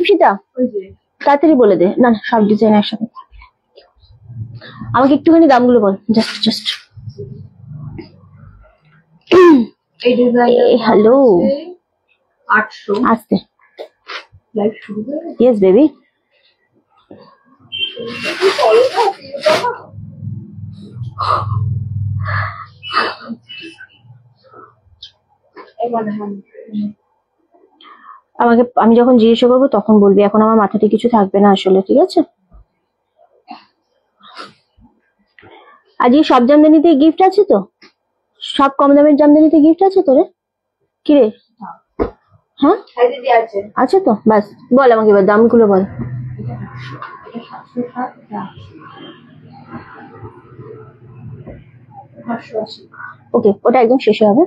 দীপশিতা তাড়াতাড়ি বলে দে। না সব ডিজাইন একসাথে, আমাকে একটুখানি দামগুলো বল। জাস্ট এই ডিজাইন হ্যালো 800 আস্তে লাইভ শুরু করে। Yes baby. আমাকে আমি যখন জিজ্ঞাসা করবো তখন বলবি, এখন আমার মাথাতে কিছু থাকবে না আসলে, ঠিক আছে? আজকে সব জামদানিতে গিফট আছে তো? সব কম দামের জামদানিতে গিফট আছে তো রে? কি রে? হ্যাঁ আছে তো, বাস বল আমাকে এবার দামগুলো বল। ওকে, ওটা একদম শেষে হবে।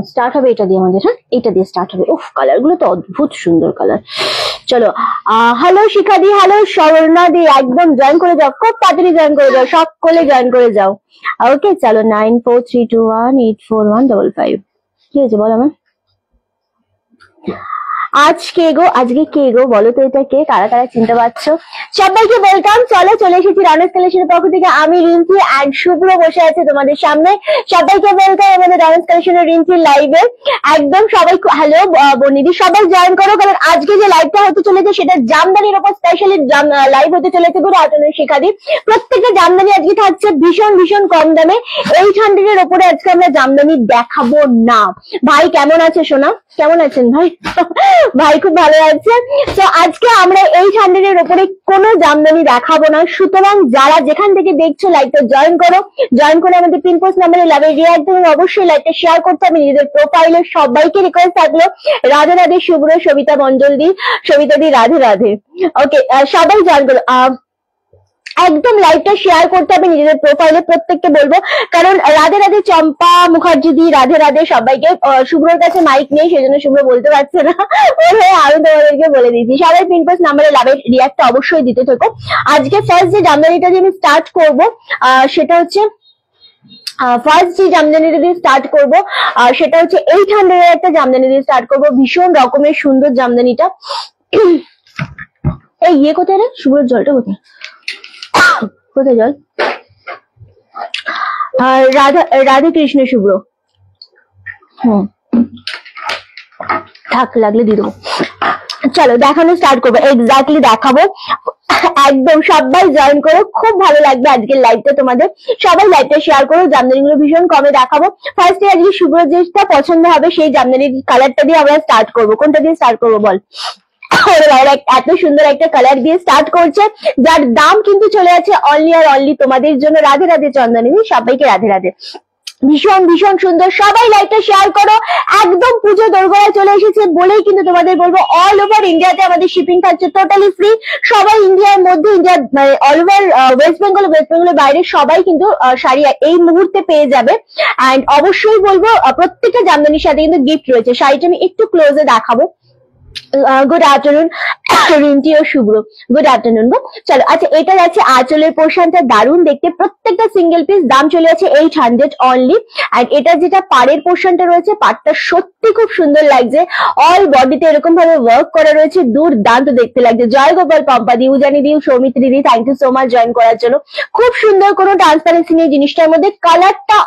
স্টার্ট হবে এটা দিয়ে আমাদের। হ্যাঁ, এটা দিয়ে স্টার্ট হবে। উফ, কালার গুলো তো অদ্ভুত সুন্দর কালার। চলো, হ্যালো শিখাদি, হ্যালো স্বর্ণাদি, একদম জয়েন করে যাও, খুব তাড়াতাড়ি জয়েন করে যাও, সকলে জয়েন করে যাও। ওকে চলো, 9432184155। কি হয়েছে বল আমার? আজকে কে গো বলো তো, এটা কে? কারা কারা চিনতে পারছো? সবাইকে ওয়েলকাম। চলে এসেছি রানার্স কালেকশনের পক্ষ থেকে। আমি রিঙ্কি আর শুভ্র বসে আছে তোমাদের সামনে। সবাইকে ওয়েলকাম আমাদের রানার্স কালেকশনের রিঙ্কির লাইভে। একদম সবাই হ্যালো বনিদি, সবাই জয়েন করো, কারণ আজকে যে লাইভটা হতে চলেছে সেটা জামদানির উপর স্পেশালি লাইভ হতে চলেছে। গুড আফটারনুন শিখাদি। প্রত্যেকটা জামদানি আজকে থাকছে ভীষণ কম দামে। 800 এর উপরে আজকে আমরা জামদানি দেখাবো না। ভাই কেমন আছে সোনা? কেমন আছেন ভাই? ভাই খুব ভালো আছে। তো আজকে আমরা 800 এর উপরে কোনো জামদানি দেখাবো না। সুতরাং যারা যেখান থেকে দেখছো লাইভটা জয়েন করে আমাদের পিন পোস্ট নাম্বারে লাভে রিয়াক্ট এবং অবশ্যই লাইভটা শেয়ার করতে হবে নিজেদের প্রোফাইলে। সবাইকে রিকোয়েস্ট থাকলো, রাধে রাধে শুভ্র, সবিতা মন্ডল দি, সবিতা দি রাধে রাধে। ওকে, সবাই জয়েন করো। একদম লাইভটা শেয়ার করতে হবে নিজেদের প্রোফাইলে, প্রত্যেককে বলবো। কারণ রাধে রাধে চম্পা মুখার্জি দি, রাধে রাধে সবাইকে। শুভ্রর কাছে মাইক নেই, সেজন্য শুভ্র বলতে পারছে না, ওর হয়ে আমি তোমাদেরকে বলে দিচ্ছি। সবাই পিন পোস্ট নাম্বারে লাভের রিয়াক্টটা অবশ্যই দিতে থাকো। আজকে ফার্স্ট যে জামদানিটা যে আমি স্টার্ট করবো সেটা হচ্ছে ফার্স্ট যে জামদানিটা দিয়ে স্টার্ট করবো সেটা হচ্ছে 800 এর একটা জামদানি দিয়ে স্টার্ট করবো। ভীষণ রকমের সুন্দর জামদানিটা। এই ইয়ে কোথায় রে? শুভ্রর জলটা কোথায়? কোথায় জল? রাধে কৃষ্ণ শুভ্র। থাক, লাগলে দিয়ে দেবো। চলো দেখানো স্টার্ট করবো, এক্স্যাক্টলি দেখাবো। একদম সবাই জয়েন করো, খুব ভালো লাগবে আজকের লাইভটা তোমাদের। সবাই লাইভটা শেয়ার করো, জামদানি গুলো ভীষণ কমে দেখাবো। ফার্স্টে আজকে শুভ্র যেটা পছন্দ হবে সেই জামদানির কালারটা দিয়ে আমরা স্টার্ট করবো। কোনটা দিয়ে স্টার্ট করবো বল? এত সুন্দর একটা কালার দিয়ে স্টার্ট করছে, যার দাম কিন্তু চলে আছে অনলি আর অনলি তোমাদের জন্য। রাধে রাধে চন্দনী, সবাইকে রাধে রাধে। ভীষণ সুন্দর। সবাই লাইভটা শেয়ার করো। একদম পুজো দোরগোড়ায় চলে এসেছে বলেই কিন্তু তোমাদের বলবো, অল ওভার ইন্ডিয়াতে আমাদের শিপিং থাকছে টোটালি ফ্রি। সবাই ইন্ডিয়ার মধ্যে, ইন্ডিয়ার মানে অল ওভার ওয়েস্ট বেঙ্গলের বাইরে সবাই কিন্তু শাড়ি এই মুহূর্তে পেয়ে যাবে। অ্যান্ড অবশ্যই বলবো প্রত্যেকটা জামদানির সাথে কিন্তু গিফট রয়েছে। শাড়িটা আমি একটু ক্লোজে দেখাবো। গুড আফটারনুন রিন্টি ও শুভ্র, গুড আফটারনুন গো। চলো, আচ্ছা এটা যাচ্ছে আঁচলের পোর্শনটা, দারুণ দেখতে। প্রত্যেকটা সিঙ্গেল পিস দাম চলে আছে 800 অনলি। আর এটা যেটা পাড়ের পোর্শনটা রয়েছে, পাড়টা সত্যি খুব সুন্দর লাগছে। অল বডিতে এরকম ভাবে ওয়ার্ক করা রয়েছে, দুর্দান্ত দেখতে লাগছে। জয় গোপাল পম্পা দি, উজানি দি, সৌমিত্রী দি, thank you so much join করার জন্য। খুব সুন্দর, কোনো ট্রান্সপারেন্সি নেই জিনিসটার মধ্যে। কালারটা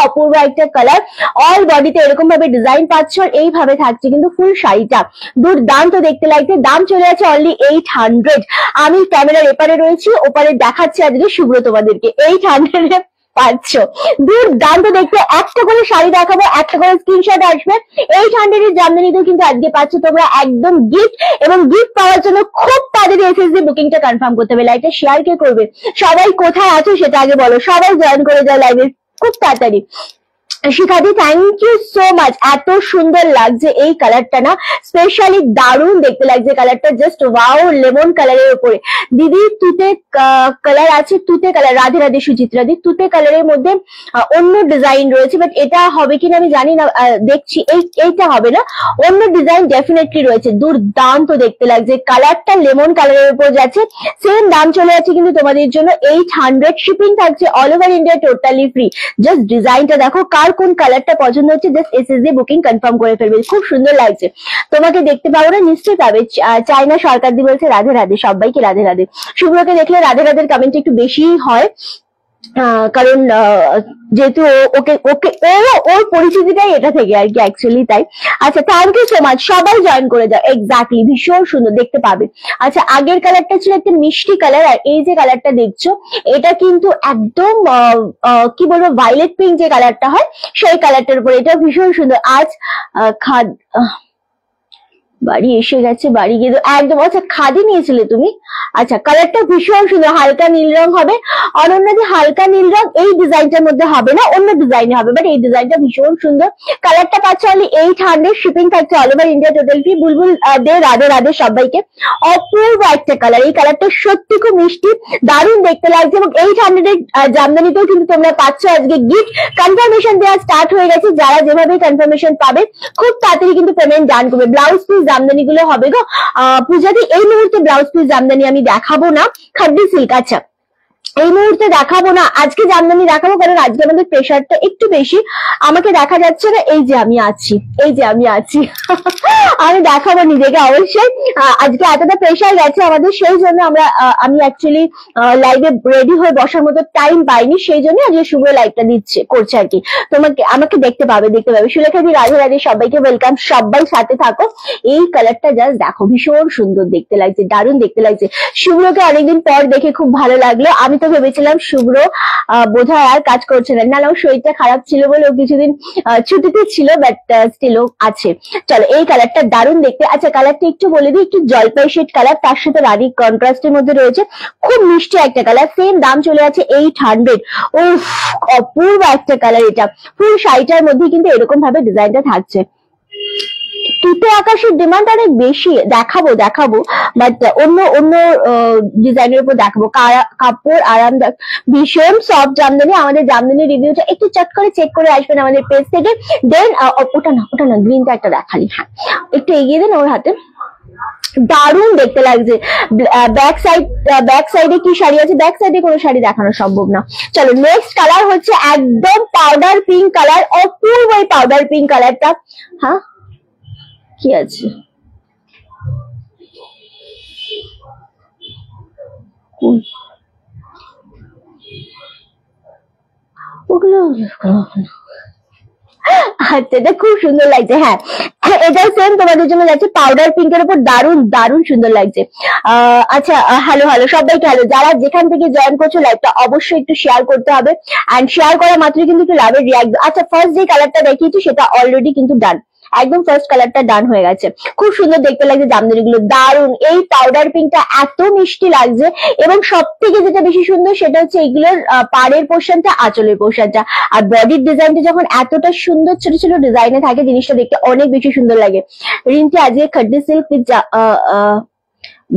অপূর্ব একটা কালার। অল বডিতে এরকম ভাবে ডিজাইন পাচ্ছ, এইভাবে থাকছে কিন্তু ফুল শাড়িটা, দুর্দান্ত দেখতে লাগছে। দাম চলে আছে অনলি 800। আমি ক্যামেরার এপারে রয়েছি, ওপারে দেখাচ্ছি আজকে শুভ্র তোমাদেরকে। 800 এ পাচ্ছ, দুর্দান্ত দেখতে। একটা করে শাড়ি দেখাবো, একটা করে স্ক্রিনশট আসবে। 800 এর জামদানিতেও কিন্তু আজকে পাচ্ছ তোমরা একদম গিফট। এবং গিফট পাওয়ার জন্য খুব তাড়াতাড়ি এসএসডি বুকিংটা কনফার্ম করতে হবে। লাইভটা শেয়ার কে করবে? সবাই কোথায় আছো সেটা আগে বলো। সবাই জয়েন করে যায় লাইভে খুব তাড়াতাড়ি। শিখাদি থ্যাংক ইউ সো মাচ। এত সুন্দর লাগছে এই কালারটা না, স্পেশালি দারুণ দেখতে লাগছে কালারটা, জাস্ট ওয়াও। লেমন কালারের উপরে দিদি তুতে কালার আছে, তুতে কালার। রাধে রাধে সুচিত্রা দি। তুতে কালারের মধ্যে অন্য ডিজাইন রয়েছে, বাট এটা হবে কিনা আমি জানি না, দেখছি। এইটা হবে না, অন্য ডিজাইন ডেফিনেটলি রয়েছে। দুর্দান্ত দেখতে লাগছে, কালারটা লেমন কালারের উপর যাচ্ছে। সেম দাম চলে যাচ্ছে কিন্তু তোমাদের জন্য 800। শিপিং থাকছে all over India totally free. Just ডিজাইনটা দেখো, কার কোন কালারটা পছন্দ হচ্ছে জাস্ট এসএস দিয়ে বুকিং কনফার্ম করে ফেলবে। খুব সুন্দর লাগছে, তোমাকে দেখতে পাবো না? নিশ্চয়ই পাবে। চায়না সরকার দি বলছে রাধে রাধে, সবাইকে রাধে রাধে। শুভ্রকে দেখলে রাধে রাধের কমেন্ট একটু বেশি হয়, কারণ যেহেতু ওকে ওকে ওর পরিচিতিটাই এটা থেকে আর কি, অ্যাকচুয়ালি তাই। আচ্ছা, থ্যাংক ইউ সো মাচ, সবাই জয়েন করে যাও। এক্স্যাক্টলি, ভীষণ সুন্দর দেখতে পাবে। আচ্ছা, আগের কালারটা ছিল একটা মিষ্টি কালার, আর এই যে কালারটা দেখছো এটা কিন্তু একদম কি বলবো, ভায়োলেট পিঙ্ক যে কালারটা হয় সেই কালারটার উপরে, এটা ভীষণ সুন্দর। আজ বাড়ি এসে গেছে, বাড়ি গিয়ে একদম। আচ্ছা, খাদি নিয়েছিলে তুমি? আচ্ছা, কালারটা ভীষণ সুন্দর, হালকা নীল রং হবে। অনন্যাদি হালকা নীল রং এই ডিজাইনটার মধ্যে হবে না, অন্য ডিজাইনে হবে, বাট এই ডিজাইনটা ভীষণ সুন্দর। কালারটা পাচ্ছ অনলি 800, শিপিং থাকছে all over India total free. Bulbul Dey Radhe Radhe সবাইকে। অপূর্ব একটা কালার, এই কালারটা সত্যি খুব মিষ্টি, দারুণ দেখতে লাগছে। এবং 800 এর জামদানিতেও কিন্তু তোমরা পাচ্ছ আজকে গিফট। কনফার্মেশন দেওয়া স্টার্ট হয়ে গেছে, যারা যেভাবে কনফার্মেশন পাবে খুব তাড়াতাড়ি কিন্তু পেমেন্ট ডান করবে। ব্লাউজ পিস জামদানি গুলো হবে গো পূজাদি, এই মুহূর্তে ব্লাউজ পিস জামদানি আমি দেখাবো না, খাদ্দি সিল্ক। আচ্ছা, এই মুহূর্তে দেখাবো না, আজকে জামদানি দেখাবো, কারণ আজকে আমাদের প্রেশারটা একটু বেশি, আমাকে দেখা যাচ্ছে না। এই যে আমি আছি, এই যে আমি আছি আমি দেখাবো নিজেকে অবশ্যই। আজকে এতটা প্রেশার গেছে আমাদের, সেই জন্য আমি অ্যাকচুয়ালি লাইভে রেডি হয়ে বসার মতো টাইম পাইনি, সেই জন্য আজকে শুভ লাইভটা করছে আর কি। আমাকে দেখতে পাবে। সুলেখা দি রাধে রাধে, সবাইকে ওয়েলকাম, সবাই সাথে থাকো। এই কালারটা জাস্ট দেখো, ভীষণ সুন্দর দেখতে লাগছে, দারুণ দেখতে লাগছে। শুভ্রকে অনেকদিন পর দেখে খুব ভালো লাগলো। আমি তো ভেবেছিলাম শুভ্র বোধহয় আর কাজ করছে না, না ওর শরীরটা খারাপ ছিল বলে ও কিছুদিন ছুটিতে ছিল, বাট স্টিল ও আছে। চলো, এই কালারটা দারুণ দেখতে। আচ্ছা, কালারটা একটু বলে দিই, একটু জলপাই শেড কালার, তার সাথে রানী কন্ট্রাস্টের মধ্যে রয়েছে, খুব মিষ্টি একটা কালার। সেম দাম চলে আছে 800। উফ, অপূর্ব একটা কালার এটা। ফুল শাড়িটার মধ্যে কিন্তু এরকম ভাবে ডিজাইনটা থাকছে। তুতে আকাশের ডিমান্ড অনেক বেশি, দেখাবো বাট অন্য ডিজাইনের উপর দেখাবো। কাপড় আরামদায়ক, ভীষণ সফট জামদানি। আমাদের জামদানি রিভিউটা একটু চট করে চেক করে আসবেন আমাদের পেজ থেকে। দেন ওটা না গ্রিনটা একটা দেখালি, হ্যাঁ একটু এগিয়ে দেন ওর হাতে। দারুণ দেখতে লাগছে। ব্যাক সাইডে কি শাড়ি আছে? ব্যাক সাইডে কোনো শাড়ি দেখানো সম্ভব না। চলো, নেক্সট কালার হচ্ছে একদম পাউডার পিঙ্ক কালার, অপূর্ব এই পাউডার পিঙ্ক কালারটা। হ্যাঁ, কি আছে ওগুলো? আচ্ছা, এটা খুব সুন্দর লাগছে। হ্যাঁ, এটাও সেম তোমাদের জন্য যাচ্ছে পাউডার পিঙ্কের উপর, দারুণ দারুণ সুন্দর লাগছে। আচ্ছা, হ্যালো সবাইকে হ্যালো। যারা যেখান থেকে জয়েন করছো লাইভটা অবশ্যই একটু শেয়ার করতে হবে, এন্ড শেয়ার করা মাত্রই কিন্তু একটু লাভের রিয়াক্ট। আচ্ছা, ফার্স্ট যে কালারটা দেখিয়েছি সেটা অলরেডি কিন্তু ডান, একদম ফার্স্ট কালারটা ডান হয়ে গেছে। খুব সুন্দর দেখতে লাগছে জামদানি গুলো, দারুণ। এই পাউডার পিঙ্কটা এত মিষ্টি লাগছে, এবং সব থেকে যেটা বেশি সুন্দর সেটা হচ্ছে এগুলোর পাড়ের পোর্শনটা, আঁচলের পোর্শনটা, আর বডির ডিজাইনটা যখন এতটা সুন্দর ছোট ছোট ডিজাইনে থাকে, জিনিসটা দেখতে অনেক বেশি সুন্দর লাগে। রিন্টি আজকে খাদ্দি সিল্ক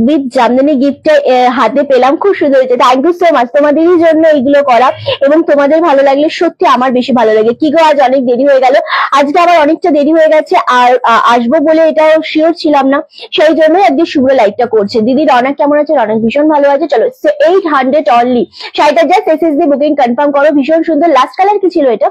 উইথ জামদানি গিফটটা হাতে পেলাম, খুব সুন্দর হয়েছে। থ্যাংক ইউ সো মাচ, তোমাদেরই জন্য এইগুলো করা, এবং তোমাদের ভালো লাগলে সত্যি আমার বেশি ভালো লাগে। কি গো, আজ অনেক দেরি হয়ে গেল, আজকে আমার অনেকটা দেরি হয়ে গেছে, আর আসবো বলে এটাও শিওর ছিলাম না, সেই জন্যই আজকে শুভ লাইভটা করছে। দিদি রনক কেমন আছে? রনক ভীষণ ভালো আছে। চলো, 800 অনলি, শাড়িটা জাস্ট এসএস দিয়ে বুকিং কনফার্ম করো। ভীষণ সুন্দর। লাস্ট কালার কি ছিল এটা?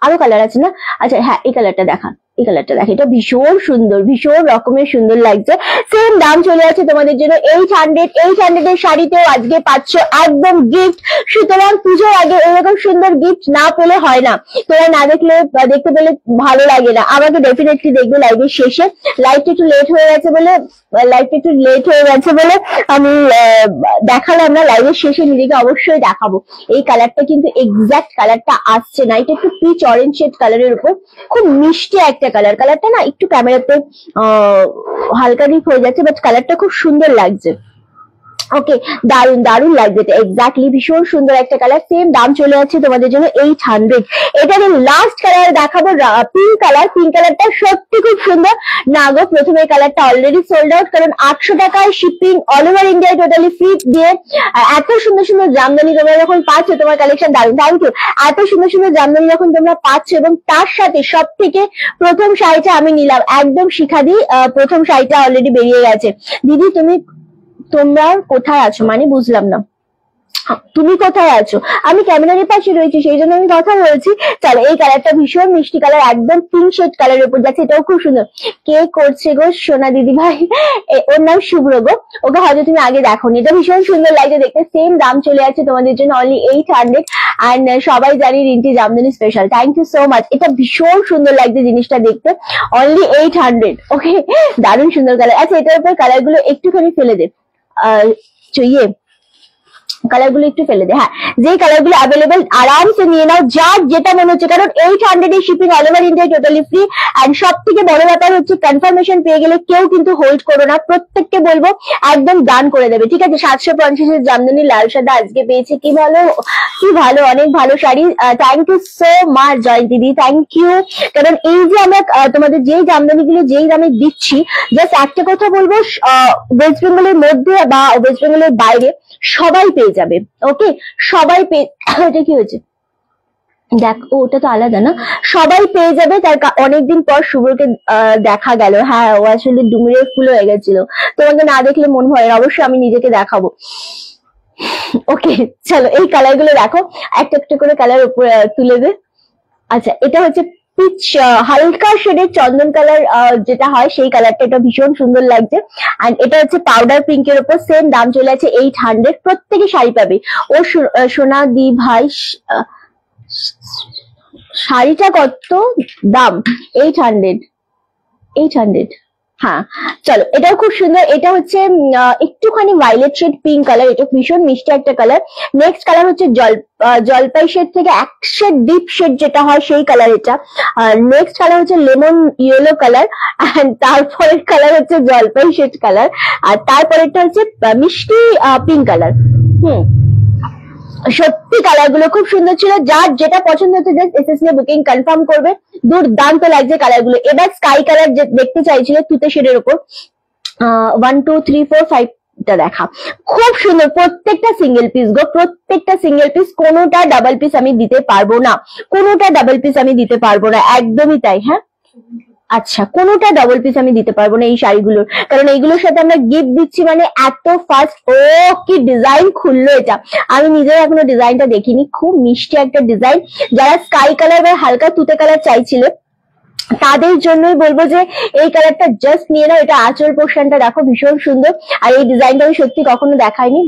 আরো কালার আছে না? আচ্ছা, হ্যাঁ এই কালারটা দেখা, এই কালারটা দেখো, এটা ভীষণ সুন্দর, ভীষণ রকমের সুন্দর লাগছে। সেম দাম চলে আছে তোমাদের জন্য 800। 800 এর শাড়িতেও আজকে পাচ্ছ একদম গিফট। সুতরাং পুজোর আগে এরকম সুন্দর গিফট না পেলে হয় না, তোরা না দেখলে দেখতে পেলে ভালো লাগে না। আমাকে ডেফিনেটলি দেখবে লাইভের শেষে। লাইভটা একটু লেট হয়ে গেছে বলে আমি দেখালাম না, লাইভের শেষে নিজেকে অবশ্যই দেখাবো। এই কালারটা কিন্তু এক্সাক্ট কালারটা আসছে না, এটা একটু পিচ অরেঞ্জ শেড কালারের উপর, খুব মিষ্টি একটা কালারটা না একটু ক্যামেরাতে হালকা ডিপ হয়ে যাচ্ছে, বাট কালারটা খুব সুন্দর লাগছে। ওকে, দারুণ দারুণ লাগছে, এটা এক্স্যাক্টলি ভীষণ সুন্দর একটা কালার। সেম দাম চলে যাচ্ছে তোমাদের জন্য 800। এটার লাস্ট কালার দেখাবো পিঙ্ক কালার। পিঙ্ক কালারটা সত্যি খুব সুন্দর। না গো, প্রথমে কালারটা অলরেডি সোল্ড আউট, কারণ 800 টাকায় shipping all over India totally free দিয়ে এত সুন্দর সুন্দর জামদানি তোমরা যখন পাচ্ছ, তোমার কালেকশন দারুণ। Thank you. এত সুন্দর সুন্দর জামদানি যখন তোমরা পাচ্ছ, এবং তার সাথে সব থেকে প্রথম শাড়িটা আমি নিলাম একদম শিখাদি, প্রথম শাড়িটা অলরেডি বেরিয়ে গেছে। দিদি তোমরা কোথায় আছো মানে বুঝলাম না। তুমি কোথায় আছো? আমি ক্যামেরার পাশে রয়েছি, সেই জন্য আমি কথা বলছি। চলো, এই কালারটা ভীষণ মিষ্টি কালার, একদম পিঙ্ক শেড কালারের উপর যাচ্ছে, এটাও খুব সুন্দর। কে করছে গো? সোনা দিদি ভাই, ওর নাম শুভ্র গো, ওকে হয়তো তুমি আগে দেখোনি। এটা ভীষণ সুন্দর লাগছে দেখতে, সেম দাম চলে যাচ্ছে তোমাদের জন্য অনলি 800। অ্যান্ড সবাই জানি Rinti Jamdani special. Thank you so much. এটা ভীষণ সুন্দর লাগছে জিনিসটা দেখতে, অনলি 800। ওকে, দারুণ সুন্দর কালার। আচ্ছা, এটার উপর কালার গুলো একটুখানি ফেলে দে, কালার গুলো একটু ফেলে দে। হ্যাঁ, যে কালার গুলো অ্যাভেলেবেল আরামসে নিয়ে নাও, যার যেটা মনে হচ্ছে, কারণ 800 এর shipping all over India totally free. And সব থেকে বড় ব্যাপার হচ্ছে কনফার্মেশন পেয়ে গেলে কেউ কিন্তু হোল্ড করো না, প্রত্যেককে বলবো একদম ডান করে দেবে, ঠিক আছে? 750 এর জামদানি লাল সাদা আজকে পেয়েছি, কি ভালো, কি ভালো, অনেক ভালো sari. Thank you so much Jayanti di, thank you. কারণ এই যে আমরা তোমাদের যেই জামদানি গুলো যেই দামে দিচ্ছি, জাস্ট একটা কথা বলবো, ওয়েস্ট বেঙ্গলের মধ্যে বা ওয়েস্ট বেঙ্গলের বাইরে সবাই পেয়ে যাবে। ওকে, সবাই পেয়ে, এটা কি হয়েছে দেখ, ওটা তো আলাদা না, সবাই পেয়ে যাবে। তার অনেকদিন পর শুভ্রকে দেখা গেল। হ্যাঁ, ও আসলে ডুমুরের ফুল হয়ে গেছিল, তোমাকে না দেখলে মন ভরে না, অবশ্যই আমি নিজেকে দেখাবো। ওকে, চলো এই কালার গুলো দেখো, একটা একটা করে কালার উপরে তুলে দে। আচ্ছা, এটা হচ্ছে পিচ হালকা শেডের চন্দন কালার যেটা হয় সেই কালারটা, এটা ভীষণ সুন্দর লাগছে। এন্ড এটা হচ্ছে পাউডার পিঙ্কের উপর, সেম দাম চলে আছে 800। প্রত্যেকে শাড়ি পাবে। ও সোনা দি ভাই, শাড়িটা কত দাম? 800। 800। হ্যাঁ, চলো, এটাও খুব সুন্দর। এটা হচ্ছে একটুখানি ভায়োলেট শেড পিঙ্ক কালার, এটা ভীষণ মিষ্টি একটা কালার। নেক্সট কালার হচ্ছে জলপাই শেড থেকে এক শেড ডিপ শেড যেটা হয় সেই কালার এটা। নেক্সট কালার হচ্ছে লেমন ইয়েলো কালার, এন্ড তারপরের কালার হচ্ছে জলপাই শেড কালার, আর তারপরেরটা হচ্ছে মিষ্টি পিঙ্ক কালার। সত্যি কালার গুলো খুব সুন্দর ছিল, যার যেটা পছন্দ হচ্ছে জাস্ট এসএস নিয়ে বুকিং কনফার্ম করবে। দুর্দান্ত লাগছে কালার গুলো। এবার স্কাই কালার দেখতে চাইছিল তুতে শেডের উপর, 1 2 3 4 5 দেখা, খুব সুন্দর। প্রত্যেকটা সিঙ্গেল পিস গো, প্রত্যেকটা সিঙ্গেল পিস, কোনোটা ডাবল পিস আমি দিতে পারবো না, কোনোটা ডাবল পিস আমি দিতে পারবো না, একদমই তাই। হ্যাঁ, আচ্ছা, কোনোটা ডাবল পিস আমি দিতে পারবো না এই শাড়িগুলোর, কারণ এইগুলোর সাথে আমরা গিফট দিচ্ছি মানে এত ফাস্ট। ও কি ডিজাইন খুললো এটা, আমি নিজেও এখনো ডিজাইনটা দেখিনি, খুব মিষ্টি একটা ডিজাইন। যারা স্কাই কালার বা হালকা তুতে কালার চাইছিলে তাদের জন্যই বলবো যে এই কালারটা জাস্ট নিয়ে নাও। এটা আঁচল পোর্শনটা দেখো, ভীষণ সুন্দর। আর এই ডিজাইনটা আমি সত্যি কখনো দেখাইনি।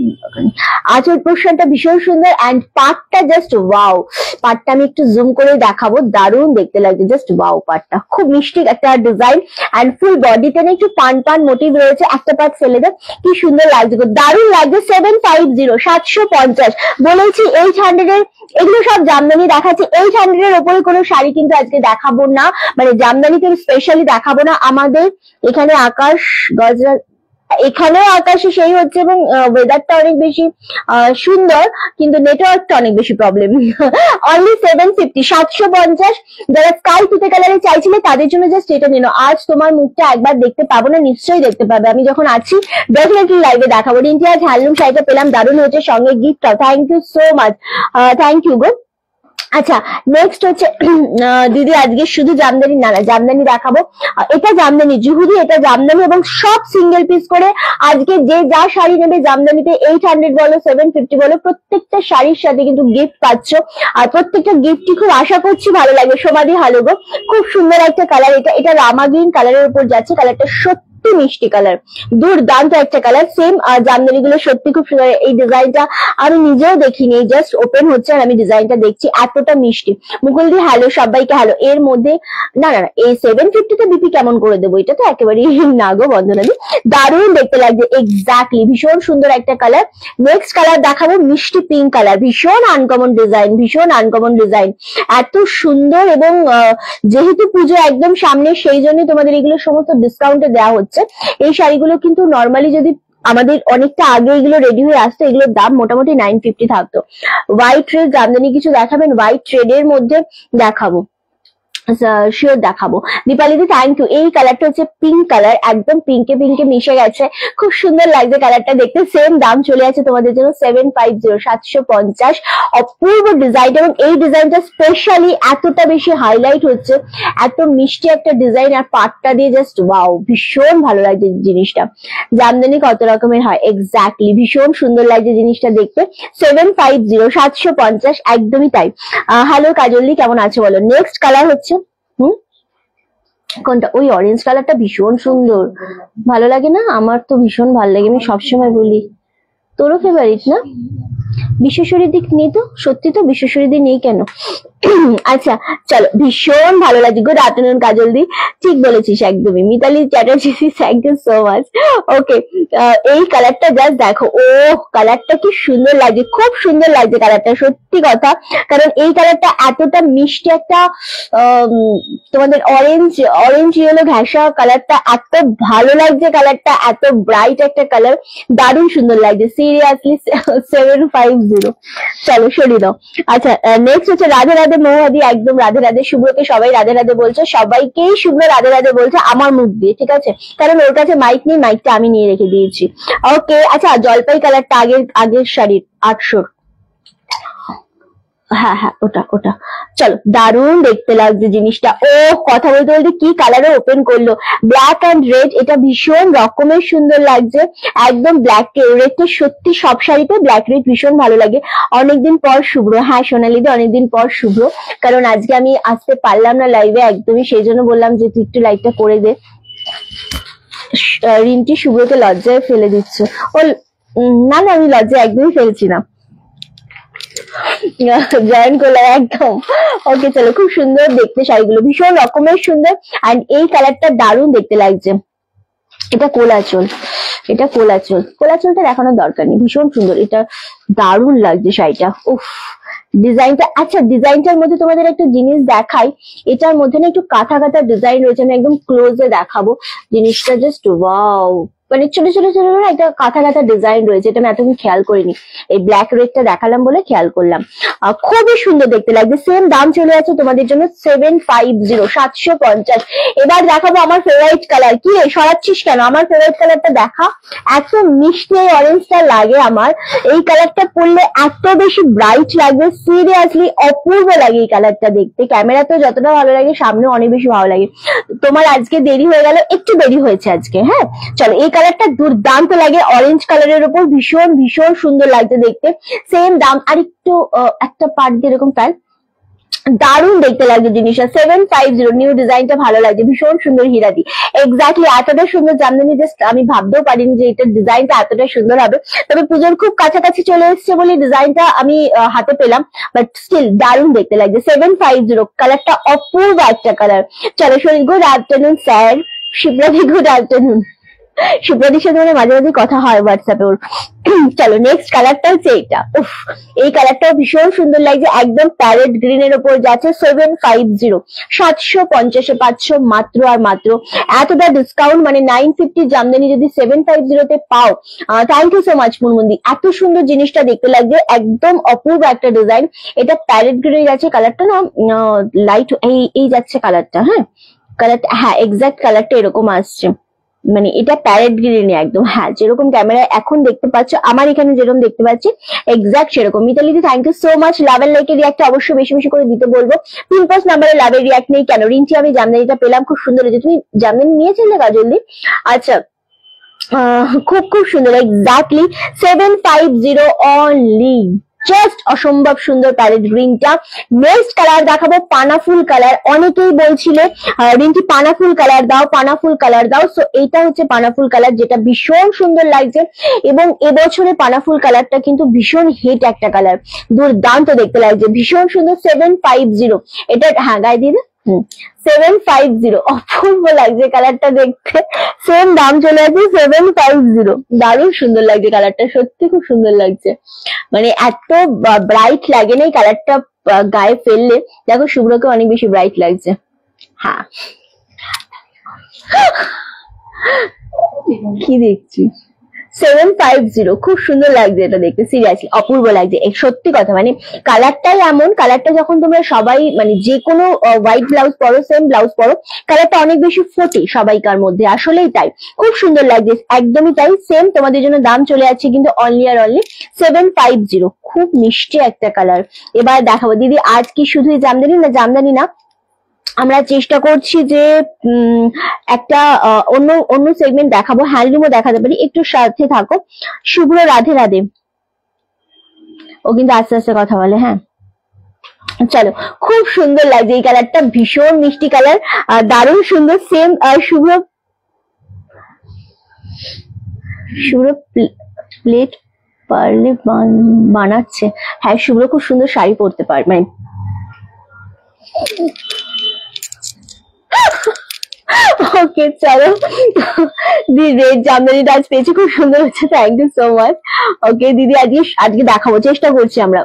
আঁচল পোর্শনটা ভীষণ সুন্দর, অ্যান্ড পাটটা জাস্ট ওয়াও। পাটটা আমি একটু জুম করে দেখাবো, দারুণ দেখতে লাগছে, জাস্ট ওয়াও। পাটটা খুব মিষ্টি একটা ডিজাইন, অ্যান্ড ফুল বডিতে না একটু পান পান মোটিভ রয়েছে, একটা পার্ট ফেলে দেয়, কি সুন্দর লাগছে, দারুণ লাগছে। 750, 750 বলেছি। 800 এর এগুলো সব জামদানি দেখাচ্ছে, 800 এর উপরে কোনো শাড়ি কিন্তু আজকে দেখাবো না, মানে জামদানিতে স্পেশালি দেখাবো না। আমাদের এখানে আকাশ গজরা, এখানেও আকাশে সেই হচ্ছে, এবং ওয়েদারটা অনেক বেশি সুন্দর, কিন্তু নেটওয়ার্কটা অনেক বেশি প্রবলেম। অনলি 750, 750। যারা স্কাই তুতে কালারে চাইছিলে তাদের জন্য জাস্ট এটা নিল। আজ তোমার মুখটা একবার দেখতে পাবো না, নিশ্চয়ই দেখতে পাবে, আমি যখন আছি ডেফিনেটলি লাইভে দেখাবো। রিন্টি আজ হ্যান্ডলুম শাড়িটা পেলাম, দারুণ হয়েছে, সঙ্গে গিফটটাও। Thank you so much, thank you গো। আচ্ছা, নেক্সট হচ্ছে দিদি আজকে শুধু জামদানি, না না জামদানি দেখাবো। এটা জামদানি জুহুরি, এটা জামদানি, এবং সব সিঙ্গেল পিস করে। আজকে যে যা শাড়ি নেবে জামদানিতে 800 বলো 750 বলো, প্রত্যেকটা শাড়ির সাথে কিন্তু গিফট পাচ্ছ, আর প্রত্যেকটা গিফটই খুব আশা করছি ভালো লাগবে। সমাধি হালো গো, খুব সুন্দর একটা কালার। এটা রামা গ্রিন কালারের উপর যাচ্ছে, কালারটা সত্যি মিষ্টি কালার, দুর্দান্ত একটা কালার। সেম জামদানি গুলো সত্যি খুব সুন্দর। এই ডিজাইনটা আমি নিজেও দেখিনি, জাস্ট ওপেন হচ্ছে আর আমি ডিজাইনটা দেখছি, এতটা মিষ্টি। মুকুল দি হ্যালো, সবাইকে হ্যালো। এর মধ্যে না না এই 750 বিপি কেমন করে দেবো, এটা তো একেবারেই না গো বন্দনা দি, দারুণ দেখতে লাগছে। এক্স্যাক্টলি, ভীষণ সুন্দর একটা কালার। নেক্সট কালার দেখাবো মিষ্টি পিঙ্ক কালার, ভীষণ আনকমন ডিজাইন, ভীষণ আনকমন ডিজাইন, এত সুন্দর। এবং যেহেতু পুজো একদম সামনে, সেই জন্য তোমাদের এগুলো সমস্ত ডিসকাউন্টে দেওয়া হচ্ছে। এই শাড়িগুলো কিন্তু নর্মালি যদি আমাদের অনেকটা আগে এগুলো রেডি হয়ে আসতো, এগুলোর দাম মোটামুটি 950 থাকতো। হোয়াইট থ্রেড জামদানি কিছু দেখাবেন? হোয়াইট থ্রেড এর মধ্যে দেখাবো, শিওর দেখাবো। দীপালিদি থ্যাংক ইউ। এই কালারটা হচ্ছে পিঙ্ক কালার, একদম পিঙ্কে পিঙ্কে মিশে গেছে, খুব সুন্দর লাগছে কালারটা দেখতে। সেম দাম চলে আছে তোমাদের জন্য 750, 750। অপূর্ব ডিজাইন, এবং এই ডিজাইনটা স্পেশালি এতটা বেশি হাইলাইট হচ্ছে, এত মিষ্টি একটা ডিজাইন, আর পাটটা দিয়ে জাস্ট ওয়াও, ভীষণ ভালো লাগছে জিনিসটা। জামদানি কত রকমের হয়, এক্স্যাক্টলি, ভীষণ সুন্দর লাগছে জিনিসটা দেখতে। 750, 750, একদমই তাই। হ্যালো কাজলদি, কেমন আছো বলো। নেক্সট কালার হচ্ছে কোনটা, ওই অরেঞ্জ কালারটা ভীষণ সুন্দর, ভালো লাগে না? আমার তো ভীষণ ভালো লাগে, আমি সবসময় বলি। তোরও ফেভারিট না? বিশ্বশ্বরী দিক নেই তো, সত্যি তো বিশ্বশ্বরী দিক নেই কেন? আচ্ছা চলো, ভীষণ ভালো লাগছে। গুড আফটারনুন কাজল দি, ঠিক বলেছিস একদমই। Mitali Chatterjee, thank you so much. Okay, এই কালারটা জাস্ট দেখো, ও কালারটা কি সুন্দর লাগছে, খুব সুন্দর লাগছে কালারটা, সত্যি কথা। কারণ এই কালারটা এতটা মিষ্টি একটা তোমাদের অরেঞ্জ ইয়েলো ঘেঁষা কালারটা, এত ভালো লাগছে কালারটা, এত ব্রাইট একটা কালার, দারুণ সুন্দর লাগছে। সিরিয়াসলি 750। চলো সরিয়ে দাও। আচ্ছা নেক্সট হচ্ছে রাধে রাধে মৌহাদি, একদম রাধে রাধে। শুভ্রকে সবাই রাধে রাধে বলছে, সবাইকেই শুভ্র রাধে রাধে বলছে আমার মুখ দিয়ে, ঠিক আছে? কারণ ওর কাছে মাইক নেই, মাইকটা আমি নিয়ে রেখে দিয়েছি। ওকে, আচ্ছা জলপাই কালারটা আগের শাড়ির 800। হ্যাঁ হ্যাঁ, ওটা। চলো, দারুণ দেখতে লাগছে জিনিসটা। ও কথা বলতে বলতে কি কালারে ওপেন করলো, ব্ল্যাক অ্যান্ড রেড, এটা ভীষণ রকমের সুন্দর লাগছে। একদম ব্ল্যাক রেডটা সত্যি সব শাড়িতে ব্ল্যাক রেড ভীষণ ভালো লাগে। অনেকদিন পর শুভ্র, হ্যাঁ সোনালিদি অনেকদিন পর শুভ্র, কারণ আজকে আমি আসতে পারলাম না লাইভে একদমই, সেই জন্য বললাম যে তুই একটু লাইভটা করে দে। রিন্টি শুভ্রকে লজ্জায় ফেলে দিচ্ছে। ও না না, আমি লজ্জায় একদমই ফেলছি না, জয়েন করলাম একদম। ওকে চলো, খুব সুন্দর দেখতে শাড়িগুলো, ভীষণ রকমের সুন্দর। এন্ড এই কালারটা দারুণ দেখতে লাগছে। এটা কোলাচলটা দেখানোর দরকার নেই, ভীষণ সুন্দর, এটা দারুণ লাগছে শাড়িটা। উফ, ডিজাইনটা, আচ্ছা ডিজাইনটার মধ্যে তোমাদের একটা জিনিস দেখাই, এটার মধ্যে না একটু কাঁথা কাঁথা ডিজাইন রয়েছে, আমি একদম ক্লোজে দেখাবো জিনিসটা, জাস্ট ওয়াও, মানে ছোট ছোট ছোট না একটা কাঁথা কাঁথা ডিজাইন রয়েছে, এটা আমি এতক্ষণ খেয়াল করিনি, এই ব্ল্যাক রেডটা দেখালাম বলে খেয়াল করলাম। খুবই সুন্দর দেখতে লাগবে। সেম দাম চলে আছে তোমাদের জন্য 750, 750। এবার দেখাবো আমার ফেভারিট কালার। কি রে সরাচ্ছিস কেন? আমার ফেভারিট কালারটা দেখা, এত মিষ্টি এই অরেঞ্জটা লাগে আমার, এই কালারটা পরলে এত বেশি ব্রাইট লাগবে, সিরিয়াসলি অপূর্ব লাগে এই কালারটা দেখতে। ক্যামেরাতেও যতটা ভালো লাগে, সামনে অনেক বেশি ভালো লাগে। তোমার আজকে দেরি হয়ে গেল, একটু দেরি হয়েছে আজকে, হ্যাঁ চলো। এই কালারটা দুর্দান্ত লাগে, অরেঞ্জ কালারের উপর ভীষণ ভীষণ সুন্দর লাগছে দেখতে। সেম দাম, আর একটু একটা পার্ট দিয়ে এরকম তাই দারুণ দেখতে লাগছে জিনিসটা। 750, নিউ ডিজাইনটা ভালো লাগছে, ভীষণ সুন্দর হীরাদি, এক্স্যাক্টলি এতটা সুন্দর জামদানি, জাস্ট আমি ভাবতেও পারিনি যে এটার ডিজাইনটা এতটা সুন্দর হবে। তবে পুজোর খুব কাছাকাছি চলে এসছে বলে ডিজাইনটা আমি হাতে পেলাম, বাট স্টিল দারুণ দেখতে লাগছে। 750, কালারটা অপূর্ব একটা কালার। চলো শরীর, গুড আফটারনুন স্যার। শিবরাদি, গুড আফটারনুন। সুপ্রদীর সাথে মানে মাঝে মাঝে কথা হয় হোয়াটসঅ্যাপে ওর। চলো নেক্সট কালারটা হচ্ছে এইটা। উফ, এই কালারটাও ভীষণ সুন্দর লাগছে, একদম প্যারেট গ্রিন এর উপর যাচ্ছে। 750, 750 পাচ্ছ মাত্র আর মাত্র। এতটা ডিসকাউন্ট, মানে 950 জামদানি যদি 750 তে পাও, থ্যাংক ইউ সো মাচ মুনমুন্দি। এত সুন্দর জিনিসটা দেখতে লাগছে, একদম অপূর্ব একটা ডিজাইন। এটা প্যারেট গ্রিন যাচ্ছে, কালারটা না লাইট এই যাচ্ছে কালারটা, হ্যাঁ কালারটা, হ্যাঁ এক্সাক্ট কালারটা এরকম আসছে, মানে এটা প্যারেট গ্রিনে একদম, হ্যাঁ যেরকম ক্যামেরায় এখন দেখতে পাচ্ছ, আমার এখানে যেরকম দেখতে পাচ্ছি এক্সাক্ট সেরকম। মিতালিদি থ্যাংক ইউ সো মাচ। লাভের লাইকের রিয়াক্ট অবশ্যই বেশি বেশি করে দিতে বলবো। পিম্পলস নাম্বারে লাভের রিয়াক্ট নেই কেন? রিন্টি, আমি জামদানিটা পেলাম, খুব সুন্দর হয়েছে। তুমি জামদানি নিয়েছিলে কাজলদি? আচ্ছা খুব খুব সুন্দর, এক্স্যাক্টলি 750 অনলি, জাস্ট অসম্ভব সুন্দর প্যারেট গ্রিনটা। নেক্সট কালার দেখাবো পানাফুল কালার। অনেকেই বলছিলে রিন্টি পানাফুল কালার দাও, পানাফুল কালার দাও। সো এইটা হচ্ছে পানাফুল কালার, যেটা ভীষণ সুন্দর লাগছে, এবং এবছরে পানাফুল কালারটা কিন্তু ভীষণ হিট একটা কালার, দুর্দান্ত দেখতে লাগছে, ভীষণ সুন্দর। 750, এটা হ্যাঁ গায়ে দিয়ে 750, অপূর্ব লাগছে কালারটা দেখতে। সেম দাম চলে আসছে 750, দারুণ সুন্দর লাগছে কালারটা, সত্যি খুব সুন্দর লাগছে, মানে এত ব্রাইট লাগে না এই কালারটা গায়ে ফেললে। দেখো শুভ্রকে অনেক বেশি ব্রাইট লাগছে। হ্যাঁ কি দেখছি? 750 খুব সুন্দর লাগছে এটা দেখতে, সিরিয়াসলি অপূর্ব লাগছে। সত্যি কথা, মানে কালারটাই এমন, কালারটা যখন তোমরা সবাই মানে যে কোনো হোয়াইট ব্লাউজ পরো, সেম ব্লাউজ পরো, কালারটা অনেক বেশি ফোটে সবাইকার মধ্যে, আসলেই তাই, খুব সুন্দর লাগছে, একদমই তাই। সেম তোমাদের জন্য দাম চলে যাচ্ছে কিন্তু অনলি আর অনলি 750। খুব মিষ্টি একটা কালার। এবার দেখাবো দিদি, আজ কি শুধুই জামদানি? না, জামদানি না, আমরা চেষ্টা করছি যে একটা অন্য অন্য সেগমেন্ট দেখাবো, হ্যান্ডলুমও দেখাতে পারি, একটু সাথে থাকো। শুভ্র রাধে রাধে, ও কিন্তু আস্তে আস্তে কথা বলে, হ্যাঁ। চলো, খুব সুন্দর লাগছে এই কালারটা, ভীষণ মিষ্টি কালার, দারুণ সুন্দর। সেম শুভ্র প্লেট পারলে বানাচ্ছে, হ্যাঁ শুভ্র খুব সুন্দর শাড়ি পরতে পারে, মানে ওকে চলো, দি রেড জামদানিটা আজ পেয়েছি, খুব সুন্দর হচ্ছে, থ্যাংক ইউ সো মাচ। ওকে দিদি, আজকে দেখাবো, চেষ্টা করছি আমরা।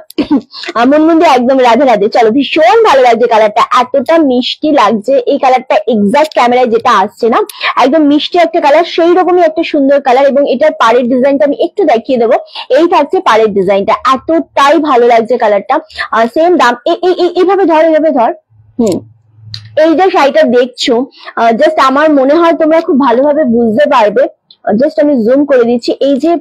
মনমুন্দি একদম রাধে রাধে। চলো, ভীষণ ভালো লাগছে কালারটা, এতটা মিষ্টি লাগছে এই কালারটা, এক্সাক্ট ক্যামেরায় যেটা আসছে না, একদম মিষ্টি একটা কালার, সেই রকমই একটা সুন্দর কালার। এবং এটার পাড়ের ডিজাইনটা আমি একটু দেখিয়ে দেবো, এই থাকছে পাড়ের ডিজাইনটা, এতটাই ভালো লাগছে কালারটা। সেম দাম, এইভাবে ধর, এইভাবে ধর, এই যে শাড়িটা দেখছো, জাস্ট আমার মনে হয় তোমরা খুব ভালোভাবে বুঝতে পারবে, জাস্ট আমি জুম করে দিচ্ছি, এই যে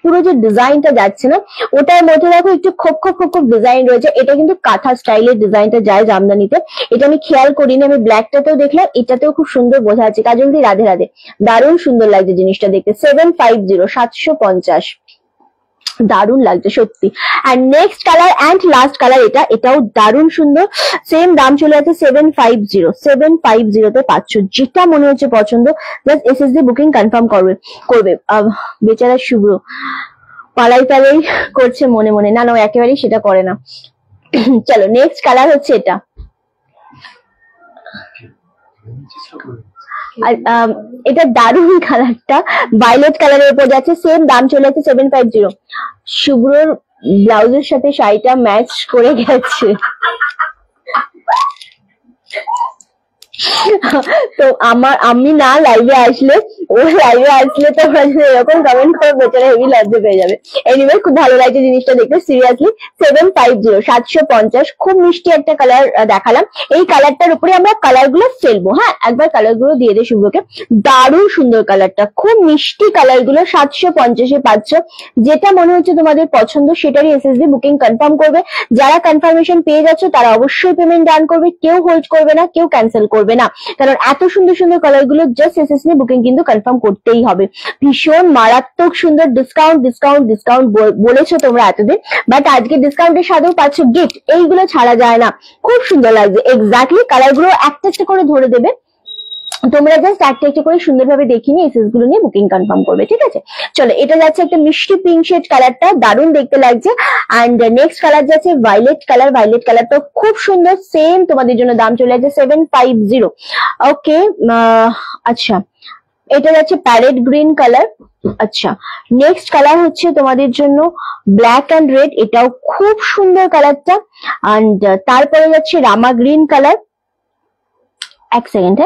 পুরো যে ডিজাইনটা যাচ্ছে না, ওটার মধ্যে দেখো একটু খোপ খোপ খোপ খোপ ডিজাইন রয়েছে, এটা কিন্তু কাঁথা স্টাইলের ডিজাইনটা যায় জামদানিতে, এটা আমি খেয়াল করিনি, আমি ব্ল্যাকটাতেও দেখলাম, এটাতেও খুব সুন্দর বোঝা যাচ্ছে। কাজল দি রাধে রাধে, দারুণ সুন্দর লাগছে জিনিসটা দেখতে। 750, 750, দারুণ লাগছে সত্যি। আর next colour and last colour, এটাও দারুণ সুন্দর, সেম দাম চলে যাচ্ছে 750। 750 পাচ্ছ, যেটা মনে হচ্ছে পছন্দ, জাস্ট এসএসডি বুকিং কনফার্ম করবে। বেচারা শুভ্র পালাই করছে মনে মনে, না না একেবারেই সেটা করে না। চলো, নেক্সট কালার হচ্ছে এটা, আর এটা দারুণ কালারটা, ভায়োলেট কালারের উপর যাচ্ছে, সেম দাম চলে যাচ্ছে 750। শুভ্রর ব্লাউজের সাথে শাড়িটা ম্যাচ করে গেছে, তো আমি না লাইভে আসলে, ও লাইভে আসলে তো এরকম কমেন্ট করে বেচারা হেভি লজ্জা পেয়ে যাবে। এনিওয়ে, খুব ভালো লাগছে জিনিসটা দেখতে, সিরিয়াসলি 750, 750, খুব মিষ্টি একটা কালার দেখালাম। এই কালারটার উপরে আমরা কালার গুলো ফেলবো, হ্যাঁ একবার কালার গুলো দিয়ে দে শুভ্রকে, দারুণ সুন্দর কালারটা, খুব মিষ্টি কালার গুলো 750-এ পাচ্ছ, যেটা মনে হচ্ছে তোমাদের পছন্দ সেটারই এসএসডি বুকিং কনফার্ম করবে। যারা কনফার্মেশন পেয়ে যাচ্ছ তারা অবশ্যই পেমেন্ট ডান করবে, কেউ হোল্ড করবে না, কেউ ক্যান্সেল করবে না, কারণ এত সুন্দর সুন্দর কালার গুলো জাস্ট এসএসডি বুকিং কিন্তু কনফার্ম করতেই হবে। ভীষণ মারাত্মক সুন্দর ডিসকাউন্ট ডিসকাউন্ট ডিসকাউন্ট বলেছো তোমরা এতদিন, বাট আজকে ডিসকাউন্টের সাথেও পাচ্ছ গিফট, এইগুলো ছাড়া যায় না, খুব সুন্দর লাগছে। এক্স্যাক্টলি কালার গুলো একটা একটা করে ধরে দেবে, তোমরা জাস্ট একটা একটা করে সুন্দরভাবে দেখে নিয়ে এসএস গুলো নিয়ে বুকিং কনফার্ম করবে, ঠিক আছে। চলো, এটা যাচ্ছে একটা মিষ্টি পিঙ্ক শেড কালারটা, দারুণ দেখতে লাগছে। অ্যান্ড নেক্সট কালার যাচ্ছে ভায়োলেট কালার, ভায়োলেট কালারটা খুব সুন্দর, সেম তোমাদের জন্য দাম চলে যাচ্ছে 750। ওকে, আচ্ছা, এটা যাচ্ছে প্যারেট গ্রিন কালার। আচ্ছা, নেক্সট কালার হচ্ছে তোমাদের জন্য ব্ল্যাক অ্যান্ড রেড, এটাও খুব সুন্দর কালারটা। অ্যান্ড তারপরে যাচ্ছে রামা গ্রিন কালার, এক সেকেন্ড,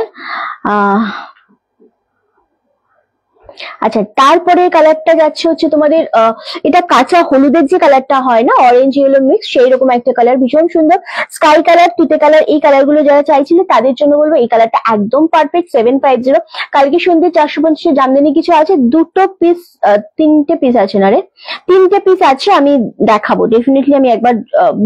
হ্যাঁ, আচ্ছা, তারপরে কালারটা যাচ্ছে হচ্ছে তোমাদের এটা কাঁচা হলুদের যে কালারটা হয় না, অরেঞ্জ ইয়েলো মিক্স, সেই রকম একটা কালার, ভীষণ সুন্দর। স্কাই কালার, তুতে কালার, এই কালার গুলো যারা চাইছিলে তাদের জন্য বলবো এই কালারটা একদম পারফেক্ট, 750। কালকে সন্ধ্যে 450 জামদানি কিছু আছে, দুটো পিস, তিনটে পিস আছে না রে, তিনটে পিস আছে, আমি দেখাবো ডেফিনেটলি, আমি একবার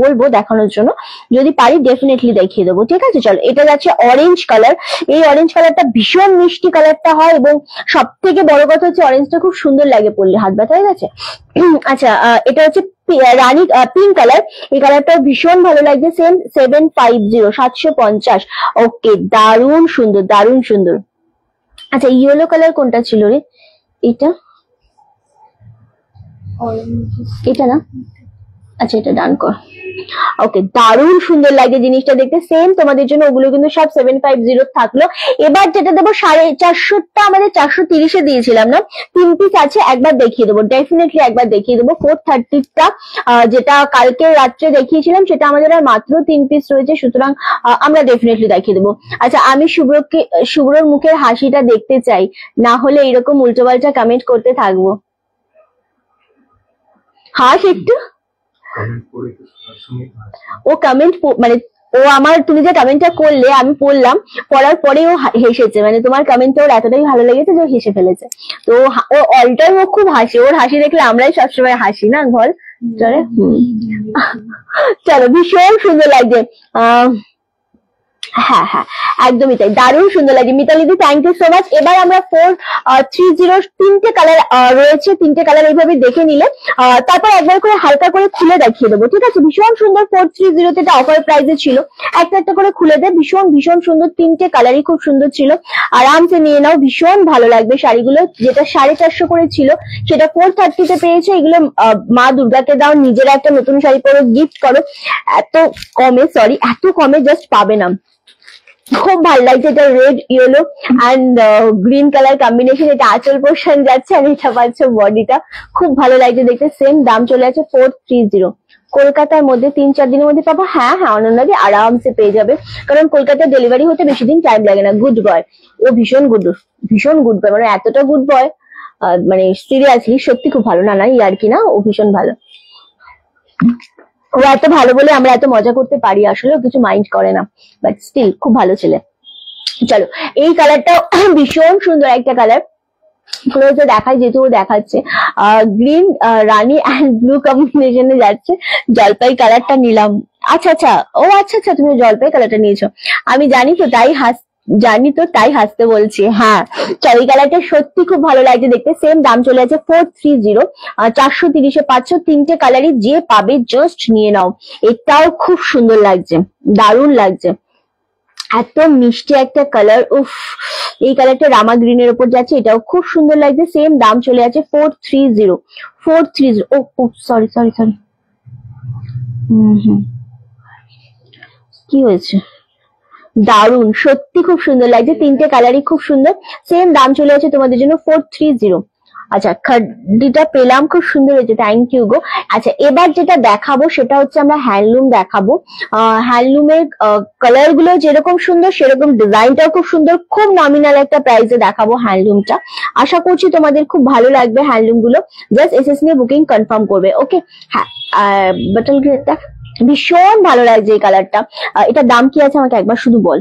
বলবো দেখানোর জন্য, যদি পারি ডেফিনেটলি দেখিয়ে দেবো, ঠিক আছে। চলো, এটা যাচ্ছে অরেঞ্জ কালার, এই অরেঞ্জ কালারটা ভীষণ মিষ্টি কালারটা হয়, এবং সব থেকে বড় কথা হচ্ছে অরেঞ্জটা খুব সুন্দর লাগে পরলে, হাত ব্যথা হয়ে গেছে। আচ্ছা, এটা হচ্ছে রানী পিঙ্ক কালার, এই কালারটা ভীষণ ভালো লাগছে, সেম 750, 750। ওকে, দারুণ সুন্দর, দারুণ সুন্দর। আচ্ছা, ইয়েলো কালার কোনটা ছিল রে? এটা, এটা না, আচ্ছা এটা ডান কর। ওকে, দারুণ সুন্দর লাগে জিনিসটা দেখতে, সেম তোমাদের জন্য ওগুলো কিন্তু সব 750 থাকলো। এবার যেটা দেবো 450টা আমাদের 430-এ দিয়েছিলাম না, 3 পিস আছে, একবার দেখিয়ে দেবো, ডেফিনেটলি একবার দেখিয়ে দেবো। 430টা যেটা কালকে রাত্রে দেখিয়েছিলাম সেটা আমাদের আর মাত্র 3 পিস রয়েছে, সুতরাং আমরা ডেফিনেটলি দেখিয়ে দেবো। আচ্ছা, আমি শুভ্রর মুখের হাসিটা দেখতে চাই, না হলে এরকম উল্টোপাল্টা কমেন্ট করতে থাকবো। হাস একটু। ও কমেন্ট মানে ও আমার, তুমি যে কমেন্টটা করলে আমি পড়লাম, পড়ার পরে ও হেসেছে, মানে তোমার কমেন্টটা ওর এতটাই ভালো লেগেছে যে ও হেসে ফেলেছে। তো ও অল টাইম ও খুব হাসি, ওর হাসি দেখলে আমরাই সবসময় হাসি না ঘর চলে। চলো ভীষণ সুন্দর লাগছে। হ্যাঁ হ্যাঁ একদমই তাই, দারুণ সুন্দর লাগে। মিতালি দি থ্যাংক ইউ সো মাচ। এবার আমরা 430 তিনটে কালার রয়েছে, তিনটে কালার এইভাবে দেখে নিলে তারপর একবার করে হালকা করে খুলে দেখিয়ে দেবো, ঠিক আছে? ভীষণ সুন্দর 430 তে, এটা অফার প্রাইসে ছিল। একটা একটা করে খুলে দেয়, ভীষণ ভীষণ সুন্দর, তিনটে কালারই খুব সুন্দর ছিল। আরামসে নিয়ে নাও, ভীষণ ভালো লাগবে শাড়িগুলো। যেটা 450 করে ছিল সেটা 430 তে পেয়েছে। এগুলো মা দুর্গাকে দাও, নিজেরা একটা নতুন শাড়ি পরো, গিফট করো। এত কমে জাস্ট পাবে না। খুব ভালো লাগছে, এটা red yellow and green colour combination. এটা আঁচল পোর্শন যাচ্ছে আর এটা পাচ্ছ বডিটা, খুব ভালো লাগছে দেখতে। সেম দাম চলে আছে 430। কলকাতার মধ্যে 3-4 দিনের মধ্যে পাবো। হ্যাঁ হ্যাঁ অনন্যাদি আরামসে পেয়ে যাবে, কারণ কলকাতায় ডেলিভারি হতে বেশি দিন টাইম লাগে না। গুড বয়, ও ভীষণ গুড বয়, মানে এতটা গুড বয়, মানে সিরিয়াসলি সত্যি খুব ভালো। না ইয়ার কি না, ও ভীষণ ভালো। ও এত ভালো বলে আমরা এত মজা করতে পারি, আসলে ও কিছু মাইন্ড করে না, বাট স্টিল খুব ভালো ছেলে। চলো এই কালারটাও ভীষণ সুন্দর একটা কালার, ক্লোজে দেখায় যেহেতু ও দেখাচ্ছে। গ্রিন রানী অ্যান্ড ব্লু কম্বিনেশনে যাচ্ছে। জলপাই কালারটা নিলাম। আচ্ছা আচ্ছা তুমি জলপাই কালারটা নিয়েছো, আমি জানি তো তাই হাসতে বলছি। হ্যাঁ চলো এই কালারটা সত্যি খুব ভালো লাগছে দেখতে। সেম দাম চলে আছে 430। 430-এ পাচ্ছ। তিনটে কালারই যে পাবে জাস্ট নিয়ে নাও। এটাও খুব সুন্দর লাগছে, দারুণ লাগছে, এত মিষ্টি একটা কালার। উফ, এই কালারটা রামা গ্রিনের উপর যাচ্ছে, এটাও খুব সুন্দর লাগছে। সেম দাম চলে আছে 430। ও সরি কি হয়েছে? দারুণ, সত্যি খুব সুন্দর লাগছে, তিনটে কালারই খুব সুন্দর। সেম দাম চলে আছে তোমাদের জন্য 430। আচ্ছা খাড্ডিটা পেলাম, খুব সুন্দর হয়েছে, থ্যাংক ইউ গো। আচ্ছা এবার যেটা দেখাবো সেটা হচ্ছে আমরা হ্যান্ডলুম দেখাবো। হ্যান্ডলুমের কালার গুলো যেরকম সুন্দর সেরকম ডিজাইনটাও খুব সুন্দর। খুব নমিনাল একটা প্রাইসে দেখাবো হ্যান্ডলুমটা, আশা করছি তোমাদের খুব ভালো লাগবে হ্যান্ডলুম গুলো। জাস্ট এসএস নিয়ে বুকিং কনফার্ম করবে, ওকে? হ্যাঁ বাটল গ্রিন দেখ, ভীষণ ভালো লাগছে এই কালারটা। এটার দাম কি আছে আমাকে একবার শুধু বল।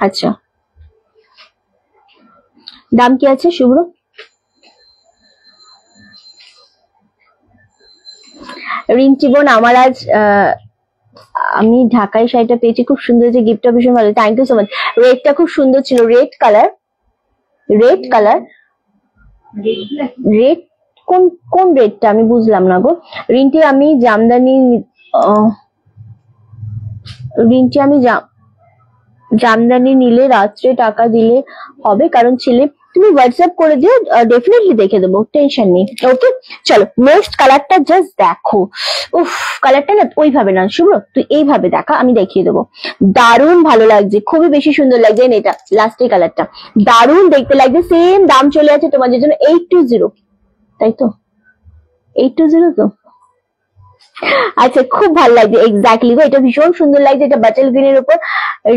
আচ্ছা দাম কি আছে শুভ্র? রিন্টি বোন আমার আজ আমি ঢাকায় শাড়িটা পেয়েছি, খুব সুন্দর হয়েছে, গিফটটা ভীষণ ভালো, থ্যাংক ইউ সো মাচ। রেডটা খুব সুন্দর ছিল, রেড কালার রেড কোন রেডটা আমি বুঝলাম না গো। রিন্টি আমি জামদানি নিলে রাত্রে টাকা দিলে হবে, কারণ ছেলে, তুমি হোয়াটসঅ্যাপ করে দিও, ডেফিনেটলি দেখে দেবো, টেনশন নেই, ওকে? চলো নেক্সট কালারটা জাস্ট দেখো। উফ, কালারটা না ওইভাবে না শুভ্র, তুই এইভাবে দেখা, আমি দেখিয়ে দেবো। দারুণ ভালো লাগছে, খুবই বেশি সুন্দর লাগছে। এটা লাস্টের কালারটা দারুণ দেখতে লাগছে। সেম দাম চলে আছে তোমাদের জন্য 820, তাই তো? 820 তো? আচ্ছা খুব ভালো লাগছে, এক্স্যাক্টলি গো, এটা ভীষণ সুন্দর লাগছে। এটা বাটল গ্রিনের উপর।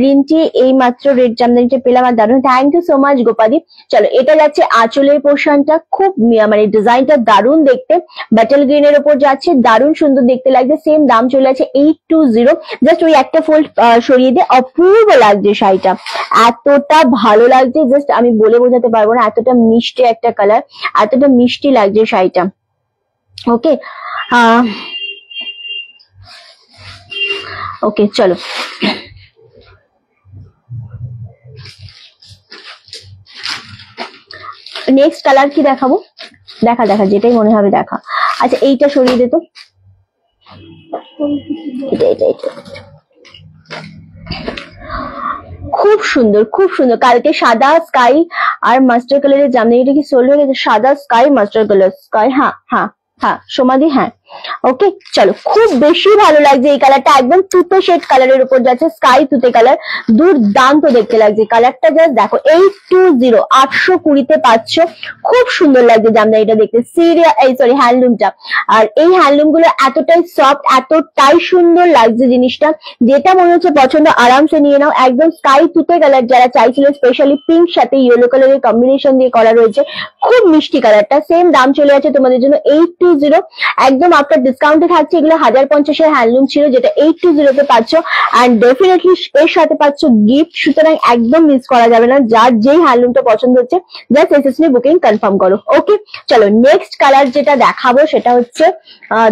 রিন্টি এই মাত্র রেড জামদানিটা পেলাম, আর দারুণ, থ্যাংক ইউ সো মাচ গোপাদি। চলো এটা যাচ্ছে আঁচলের পোর্শনটা, খুব মানে ডিজাইনটা দারুণ দেখতে, বাটল গ্রিনের উপর যাচ্ছে, দারুণ সুন্দর দেখতে লাগছে। সেম দাম চলে আছে 820। জাস্ট ওই একটা ফোল্ড সরিয়ে দিয়ে অপূর্ব লাগছে শাড়িটা, এতটা ভালো লাগছে, জাস্ট আমি বলে বোঝাতে পারবো না, এতটা মিষ্টি একটা কালার, এতটা মিষ্টি লাগছে শাড়িটা, ওকে? ওকে চলো নেক্সট কালার কি দেখাবো, দেখা যেটাই মনে হবে দেখা। আচ্ছা এইটা সরিয়ে দে তো, এটা খুব সুন্দর কালকে সাদা স্কাই আর মাস্টার কালারের জামদানিটা কি সোল্ড হয়ে গেছে? সাদা স্কাই মাস্টার কালার, স্কাই, হ্যাঁ সমাধি, হ্যাঁ ওকে চলো, খুব বেশি ভালো লাগছে এই কালারটা, একদম তুতে শেড কালারের উপর যাচ্ছে, স্কাই তুতে কালার, দুর্দান্ত দেখতে লাগছে কালারটা। জাস্ট দেখো 820 820 পাচ্ছ, খুব সুন্দর লাগছে জামদানিটা দেখতে, সরি হ্যান্ডলুমটা। আর এই হ্যান্ডলুম গুলো এতটাই সফট, এতটাই সুন্দর লাগছে জিনিসটা, যেটা মনে হচ্ছে পছন্দ আরামসে নিয়ে নাও। একদম স্কাই তুতে কালার যারা চাইছিল, স্পেশালি পিঙ্ক সাথে ইয়েলো কালারের কম্বিনেশন দিয়ে করা রয়েছে, খুব মিষ্টি কালারটা। সেম দাম চলে আছে তোমাদের জন্য 820, একদম আফটার ডিসকাউন্টে থাকছে। এগুলো 1050 হ্যান্ডলুম ছিল, যেটা 820 তে পাচ্ছ। অ্যান্ড ডেফিনেটলি এর সাথে পাচ্ছ গিফট, সুতরাং একদম মিস করা যাবে না। যার যেই হ্যান্ডলুমটা পছন্দ হচ্ছে জাস্ট এসএসসি বুকিং কনফার্ম করো। ওকে চলো, নেক্সট কালার যেটা দেখাবো সেটা হচ্ছে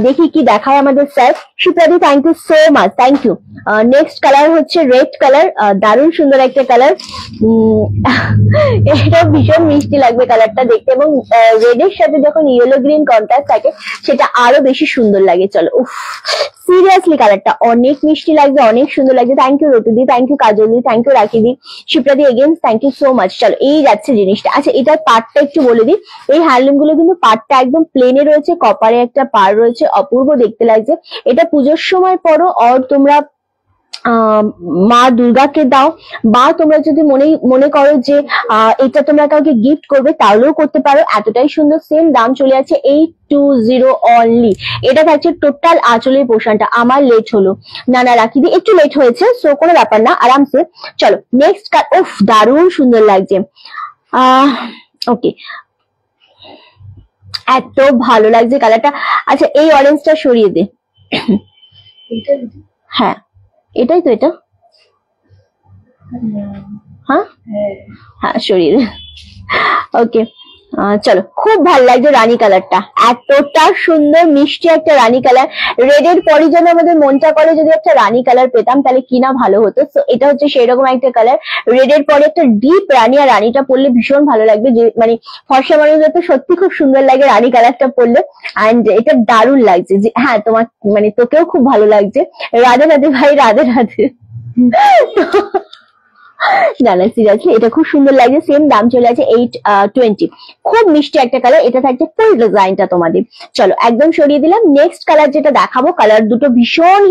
দেখি কি দেখায় আমাদের স্যার। সুপ্রাদি thank you so much, thank you. Next colour হচ্ছে রেড কালার, দারুণ সুন্দর একটা কালার। এটা ভীষণ মিষ্টি লাগবে কালারটা দেখতে, এবং রেড এর সাথে যখন ইয়েলো গ্রিন কন্ট্রাস্ট থাকে সেটা আরো বেশি সুন্দর লাগে। চলো, উফ সিরিয়াসলি কালারটা অনেক মিষ্টি লাগছে, অনেক সুন্দর লাগছে। থ্যাংক ইউ রতুদি, থ্যাংক ইউ কাজলদি, থ্যাংক ইউ রাখিদি, শিপ্রাদি again thank you so much. চলো, এই যাচ্ছে জিনিসটা। আচ্ছা, এটার পার্টটা একটু বলে দিই। এই হ্যান্ডলুম গুলো কিন্তু পার্টটা একদম প্লেনে রয়েছে, কপারে একটা পার রয়েছে, অপূর্ব দেখতে লাগছে। এটা পুজোর সময় পরো, আর তোমরা মা দুর্গাকে দাও, বা তোমরা যদি মনে করো যে এটা তোমরা কাউকে গিফট করবে তাহলেও করতে পারো, এতটাই সুন্দর। সেম দাম চলে যাচ্ছে 820 অনলি। এটা থাকছে টোটাল আঁচলের পোর্শনটা। আমার লেট হলো, না রাখি দি, একটু লেট হয়েছে, সো কোনো ব্যাপার না, আরামসে। চলো নেক্সট উফ দারুণ সুন্দর লাগছে। ওকে, এত ভালো লাগছে কালারটা। আচ্ছা, এই অরেঞ্জটা সরিয়ে দে। হ্যাঁ এটাই তো, এটা হ্যাঁ হ্যাঁ সরিয়ে দে। ওকে চলো, খুব ভালো লাগছে রানী কালারটা, এতটা সুন্দর মিষ্টি একটা রানী কালার। রেড এর পরই যেন আমাদের মনটা করে যদি একটা রানী কালার পেতাম তাহলে কিনা ভালো হতো। তো এটা হচ্ছে সেই রকম একটা কালার। রেড এর পরে একটা ডিপ রানী, আর রানীটা পরলে ভীষণ ভালো লাগবে, যে মানে ফর্সা মানুষদের তো সত্যি খুব সুন্দর লাগে রানী কালারটা পরলে। অ্যান্ড এটা দারুণ লাগছে, যে হ্যাঁ তোমার মানে তোকেও খুব ভালো লাগছে। রাধে রাধে ভাই, রাধে রাধে। না সিরিয়াসলি এটা খুব সুন্দর লাগছে। সেম দাম চলে আছে 820, খুব মিষ্টি একটা কালার। এটা থাকছে ফুল ডিজাইনটা তোমাদের। চলো একদম সরিয়ে দিলাম। নেক্সট কালার যেটা দেখাবো, কালার দুটো ভীষণ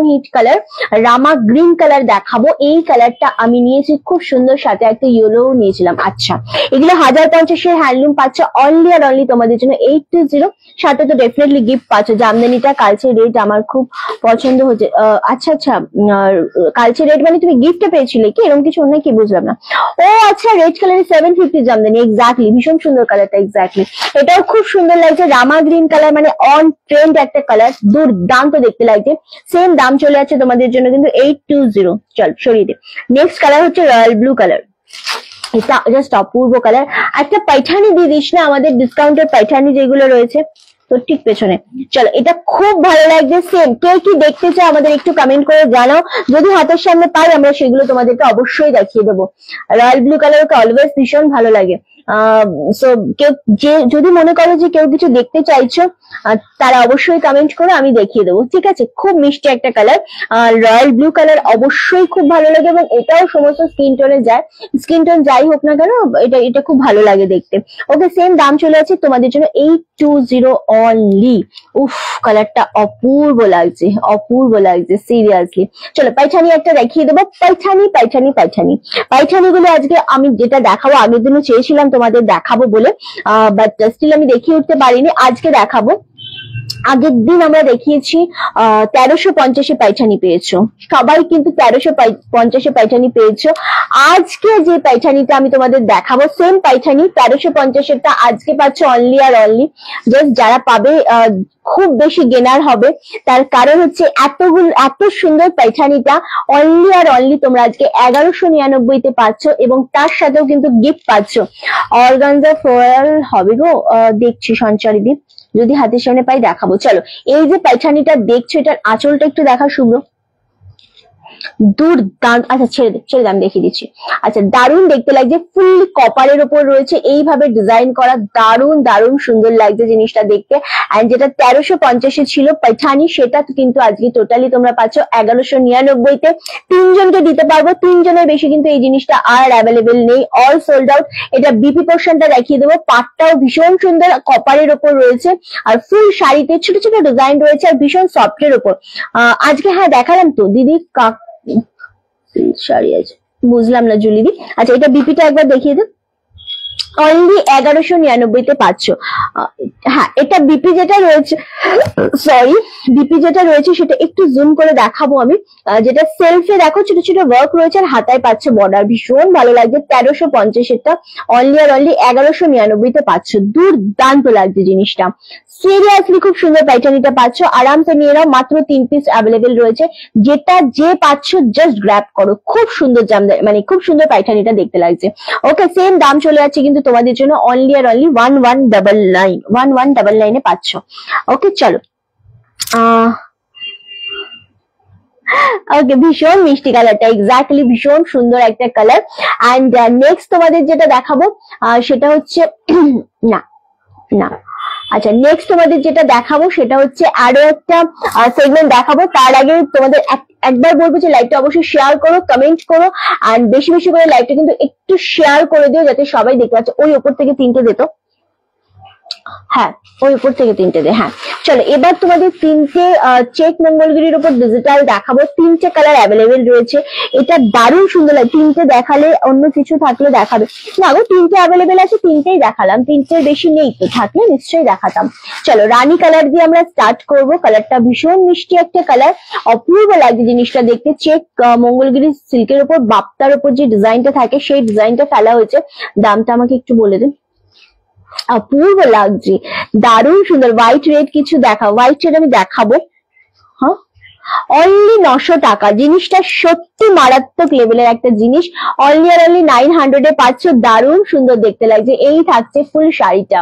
হিট কালার, রামা গ্রিন কালার দেখাবো। এই কালারটা আমি নিয়েছি খুব সুন্দর, সাথে একটা ইয়েলো নিয়েছিলাম। আচ্ছা, এগুলো 1050 হ্যান্ডলুম পাচ্ছ, অনলি আর অনলি তোমাদের জন্য 820। সাথে তো ডেফিনেটলি গিফট পাচ্ছ। জামদানিটা কালচে রেড আমার খুব পছন্দ হচ্ছে। আচ্ছা কালচে রেড মানে তুমি গিফটে পেয়েছিলে কি, এরকম কিছু অন্য কি বুঝলাম না। ও আচ্ছা, রেড কালারের 750 জামদানি, এক্স্যাক্টলি, ভীষণ সুন্দর কালারটা, এক্স্যাক্টলি এটাও খুব সুন্দর লাগছে। রামা গ্রিন কালার মানে অন ট্রেন্ড একটা কালার, দুর্দান্ত দেখতে লাগছে। সেম দাম চলে যাচ্ছে তোমাদের জন্য কিন্তু 820। চল সরিয়ে দে। নেক্সট কালার হচ্ছে রয়্যাল ব্লু কালার, এটা জাস্ট অপূর্ব কালার। একটা পাইঠানি দিয়ে দিস না, আমাদের ডিসকাউন্টের পাইঠানি যেগুলো রয়েছে তো ঠিক পেছনে। চলো, এটা খুব ভালো লাগছে। সেম কে কি দেখতে চায় আমাদের একটু কমেন্ট করে জানাও, যদি হাতের সামনে পাই আমরা সেগুলো তোমাদেরকে অবশ্যই দেখিয়ে দেবো। রয়্যাল ব্লু কালারকে অলওয়েজ ভীষণ ভালো লাগে। সো কেউ যদি মনে করো যে কেউ কিছু দেখতে চাইছো তারা অবশ্যই কমেন্ট করো, আমি দেখিয়ে দেবো, ঠিক আছে। খুব মিষ্টি একটা কালার, রয়্যাল ব্লু কালার অবশ্যই খুব ভালো লাগে, এবং এটাও সমস্ত স্কিন টোনে যায়, স্কিন টোন যাই হোক না কেন এটা খুব ভালো লাগে দেখতে। ওকে, সেম দাম চলে আছে তোমাদের জন্য 820 অনলি। উফ কালারটা অপূর্ব লাগছে, অপূর্ব লাগছে সিরিয়াসলি। চলো পাইঠানি একটা দেখিয়ে দেবো। পাইঠানি গুলো আজকে আমি যেটা দেখাবো, আগের দিনও চেয়েছিলাম তোমাদের দেখাবো বলে, বাট স্টিল আমি দেখিয়ে উঠতে পারিনি, আজকে দেখাবো। আগের দিন আমরা দেখিয়েছি 1350 পাইঠানি পেয়েছো, সবাই কিন্তু 1350 পাইঠানি পেয়েছো। আজকে যে পাইঠানিটা আমি তোমাদের দেখাবো, সেম পাইঠানি 1350 আজকে পাচ্ছ অনলি আর অনলি। জাস্ট যারা পাবে খুব বেশি গেনার হবে, তার কারণ হচ্ছে এত সুন্দর পাইঠানিটা অনলি আর অনলি তোমরা আজকে 1199 পাচ্ছ, এবং তার সাথেও কিন্তু গিফট পাচ্ছ। অর্গানজা ফ্লোরাল হবে গো, দেখছি সঞ্চারিদি, যদি হাতের সামনে পাই দেখাবো। চলো, এই যে পাইঠানিটা দেখছো, এটার আঁচলটা একটু দেখা শুভ্র। দুর্দান্ত। আচ্ছা ছেড়ে দে আমি দেখিয়ে দিচ্ছি। আচ্ছা দারুণ দেখতে লাগছে, ফুললি কপারের উপর রয়েছে এইভাবে ডিজাইন করা, দারুণ দারুণ সুন্দর লাগছে জিনিসটা দেখতে। এন্ড যেটা 1350 ছিল পাঠানি, সেটা কিন্তু আজকে টোটালি তোমরা পাচ্ছ 1199-তে। তিনজনকে দিতে পারবো, তিনজনের বেশি কিন্তু এই জিনিসটা আর অ্যাভেলেবেল নেই, অল সোল্ড আউট। এটা বিপি পোর্শনটা দেখিয়ে দেবো, পাটটাও ভীষণ সুন্দর কপারের উপর রয়েছে, আর ফুল শাড়িতে ছোট ছোট ডিজাইন রয়েছে, আর ভীষণ সফটের উপর। আজকে হ্যাঁ দেখালাম তো দিদি, শাড়ি আছে বুঝলাম না জুলিদি। আচ্ছা এটা বিপিটা একবার দেখিয়ে দেব, অনলি 1199-তে পাচ্ছ। হ্যাঁ এটা বিপি যেটা রয়েছে, সরি বিপি যেটা রয়েছে সেটা একটু জুম করে দেখাবো আমি। যেটা সেলফে দেখো ছোট ছোট ওয়ার্ক রয়েছে, আর হাতায় পাচ্ছ বর্ডার, ভীষণ ভালো লাগছে। 1350-এরটা অনলি আর অনলি 1199-তে পাচ্ছ, দুর্দান্ত লাগছে জিনিসটা। সিরিয়াসলি খুব সুন্দর প্যাটার্নটা পাচ্ছ, আরামসে নিয়ে নাও, মাত্র 3 পিস অ্যাভেলেবেল রয়েছে। যেটা যে পাচ্ছ জাস্ট গ্র্যাব করো, খুব সুন্দর জামদানি, মানে খুব সুন্দর প্যাটার্নটা দেখতে লাগছে। ওকে সেম দাম চলে যাচ্ছে কিন্তু তোমাদের জন্য অনলি আর অনলি 1199 পাচ্ছ। ওকে চলো, ওকে ভীষণ মিষ্টি কালারটা, এক্স্যাক্টলি ভীষণ সুন্দর একটা কালার। অ্যান্ড নেক্সট তোমাদের যেটা দেখাবো সেটা হচ্ছে না না আচ্ছা নেক্সট তোমাদের যেটা দেখাবো সেটা হচ্ছে আরো একটা সেগমেন্ট দেখাবো। তার আগে তোমাদের একবার বলবো যে লাইভটা অবশ্যই শেয়ার করো, কমেন্ট করো, আর বেশি বেশি করে লাইভটা কিন্তু একটু শেয়ার করে দিও যাতে সবাই দেখতে পাচ্ছে। ওই উপর থেকে 3টে দিত, হ্যাঁ ওই উপর থেকে 3টে দে। হ্যাঁ চলো এবার তোমাদের 3টে চেক মঙ্গলগিরির উপর ডিজিটাল দেখাবো। 3টে কালার অ্যাভেলেবেল রয়েছে, এটা দারুণ সুন্দর লাগে। 3টে দেখালে অন্য কিছু থাকলে দেখাবে না গো, 3টে অ্যাভেলেবেল আছে, 3টেই দেখালাম, 3টের বেশি নেই তো, থাকলে নিশ্চয়ই দেখাতাম। চলো রানী কালার দিয়ে আমরা স্টার্ট করব। কালারটা ভীষণ মিষ্টি একটা কালার, অপূর্ব লাগছে জিনিসটা দেখতে। চেক মঙ্গলগিরি সিল্কের উপর বাপ্তার উপর যে ডিজাইনটা থাকে সেই ডিজাইনটা ফেলা হয়েছে। দামটা আমাকে একটু বলে দিন। অপূর্ব লাগছে, দারুণ সুন্দর। হোয়াইট রেড কিছু দেখা, হোয়াইট রেড আমি দেখাবো। হ্যাঁ অনলি 900 টাকা, জিনিসটা সত্যি মারাত্মক লেভেলের একটা জিনিস। অনলি আর অনলি 900-এ পাচ্ছ, দারুণ সুন্দর দেখতে লাগছে। এই থাকছে ফুল শাড়িটা,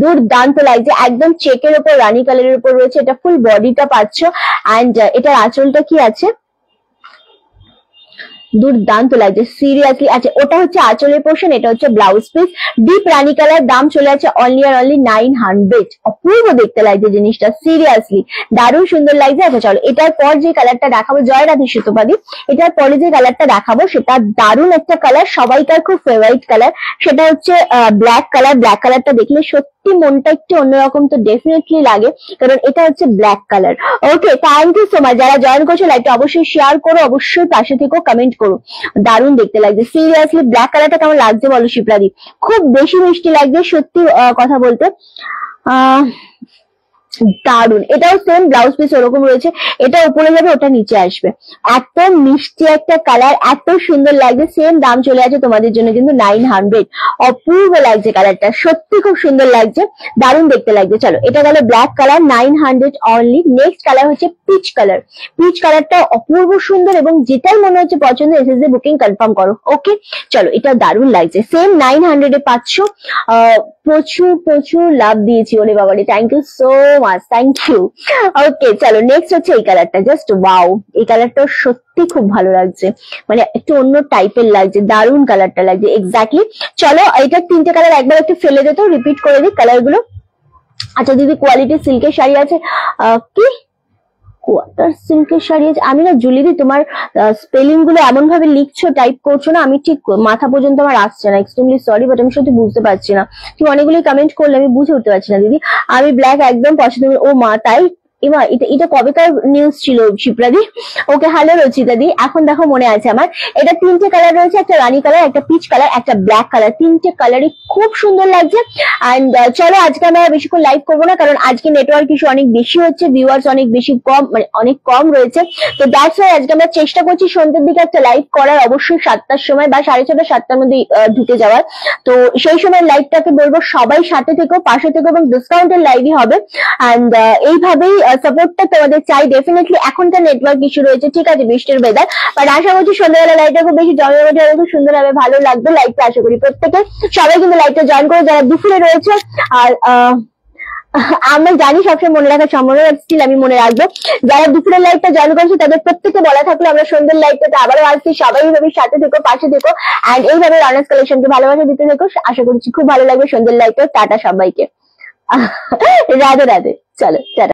দুর্দান্ত লাগছে, একদম চেকের উপর রানী কালারের উপর রয়েছে। এটা ফুল বডিটা পাচ্ছ, অ্যান্ড এটার আঁচলটা কি আছে, দুর্দান্ত লাগছে সিরিয়াসলি। আচ্ছা ওটা হচ্ছে আঁচলের পোর্শন, এটা হচ্ছে ব্লাউজ পিস, ডিপ রানী কালার। দাম চলে আছে অনলি আর অনলি 900। অপূর্ব দেখতে লাগছে জিনিসটা, সিরিয়াসলি দারুণ সুন্দর লাগছে। আচ্ছা চলো এটার পর যে কালারটা দেখাবো, জয় রাধে সুতোপাদি, এটার পরে যে কালারটা দেখাবো সেটা দারুণ একটা কালার, সবাইকার খুব ফেভারিট কালার, সেটা হচ্ছে ব্ল্যাক কালার। ব্ল্যাক কালারটা দেখলে সত্যি মনটা একটু অন্যরকম তো ডেফিনেটলি লাগে, কারণ এটা হচ্ছে black colour. Okay thank you so much, যারা জয়েন করছো লাইভটা অবশ্যই শেয়ার করো, অবশ্যই পাশে থেকো, কমেন্ট করো। দারুণ দেখতে লাগছে সিরিয়াসলি। ব্ল্যাক কালারটা কেমন লাগছে বলো শিপ্রাদি? খুব বেশি মিষ্টি লাগছে সত্যি কথা বলতে, দারুন। এটাও সেম ব্লাউজ পিস ওরকম রয়েছে, এটা উপরে যাবে ওটা নিচে আসবে। এত মিষ্টি একটা কালার, এত সুন্দর লাগছে। সেম দাম চলে আছে তোমাদের জন্য কিন্তু 900। অপূর্ব লাগছে কালারটা, সত্যি খুব সুন্দর লাগছে, দারুণ দেখতে লাগছে। চলো এটা গেল black colour, 900 only. Next colour হচ্ছে পিচ কালার। পিচ কালারটা অপূর্ব সুন্দর, এবং যেটাই মনে হচ্ছে পছন্দ এসএসডি বুকিং কনফার্ম করো। ওকে চলো এটা দারুণ লাগছে, সেম 900-এ পাচ্ছ। প্রচুর প্রচুর লাভ দিয়েছি, ওরে বাবারে, thank you so much, thank you. Okay চলো নেক্সট হচ্ছে এই কালারটা, জাস্ট ওয়াও, এই কালারটা সত্যি খুব ভালো লাগছে, মানে একটু অন্য টাইপের লাগছে, দারুণ কালারটা লাগছে এক্স্যাক্টলি। চলো এটা 3টে কালার একবার একটু ফেলে দিত, রিপিট করে দিই কালার গুলো। আচ্ছা দিদি কোয়ালিটি সিল্কের শাড়ি আছে কি? কোয়ার্টার সিল্কের শাড়ি আছে? আমি না জুলিদি তোমার স্পেলিং গুলো এমন ভাবে লিখছো, টাইপ করছো না, আমি ঠিক মাথা পর্যন্ত আমার আসছে না, এক্সট্রিমলি সরি, বাট আমি সত্যি বুঝতে পারছি না। তুমি অনেকগুলো কমেন্ট করলে আমি বুঝে উঠতে পারছি না দিদি। আমি ব্ল্যাক একদম পছন্দ করি। ও মা তাই? এবার এটা কবেকার নিউজ ছিল শিপ্রাদি? ওকে হ্যালো রচিতা দি, এখন দেখো মনে আছে আমার। এটা 3টে কালার রয়েছে, একটা রানী কালার, একটা পিচ কালার, একটা ব্ল্যাক কালার। 3টে কালারই খুব সুন্দর লাগছে। অ্যান্ড চলো আজকে আমরা বেশিক্ষণ লাইভ করবো না, কারণ আজকে নেটওয়ার্ক ইস্যু অনেক বেশি হচ্ছে, ভিউয়ার্স অনেক বেশি কম, মানে অনেক কম রয়েছে। তো দ্যাটস ওয়াই আজকে আমরা চেষ্টা করছি সন্ধ্যের দিকে একটা লাইভ করার, অবশ্যই 7টার সময় বা 6:30 7টার মধ্যে ঢুকে যাওয়ার। তো সেই সময় লাইভটাকে বলবো সবাই সাথে থেকো, পাশে থেকো, এবং ডিসকাউন্টের লাইভই হবে। অ্যান্ড এইভাবেই সাপোর্টটা তোমাদের চাই ডেফিনেটলি। এখনকার নেটওয়ার্ক ইস্যু রয়েছে, ঠিক আছে, বৃষ্টির ওয়েদার, বাট আশা করছি সন্ধ্যাবেলা লাইভটা খুব বেশি জমে খুব সুন্দর হবে, ভালো লাগবে লাইভটা। আশা করি প্রত্যেকে সবাই কিন্তু লাইভটা জয়েন করে, যারা দুপুরে রয়েছে। আর আমরা জানি সবসময় মনে রাখা সম্ভব নয়, স্টিল আমি মনে রাখবো। যারা দুপুরের লাইভটা জয়েন করছে তাদের প্রত্যেককে বলা থাকলো আমরা সন্ধ্যের লাইভটাতে আবারও আসছি, সবাই এইভাবে সাথে থেকো, পাশে থেকো, এন্ড এইভাবে রানার্স কালেকশনকে ভালোবাসা দিতে থেকো। আশা করছি খুব ভালো লাগবে সন্ধ্যের লাইভটা। টাটা সবাইকে, রাধে রাধে, চলো টাটা।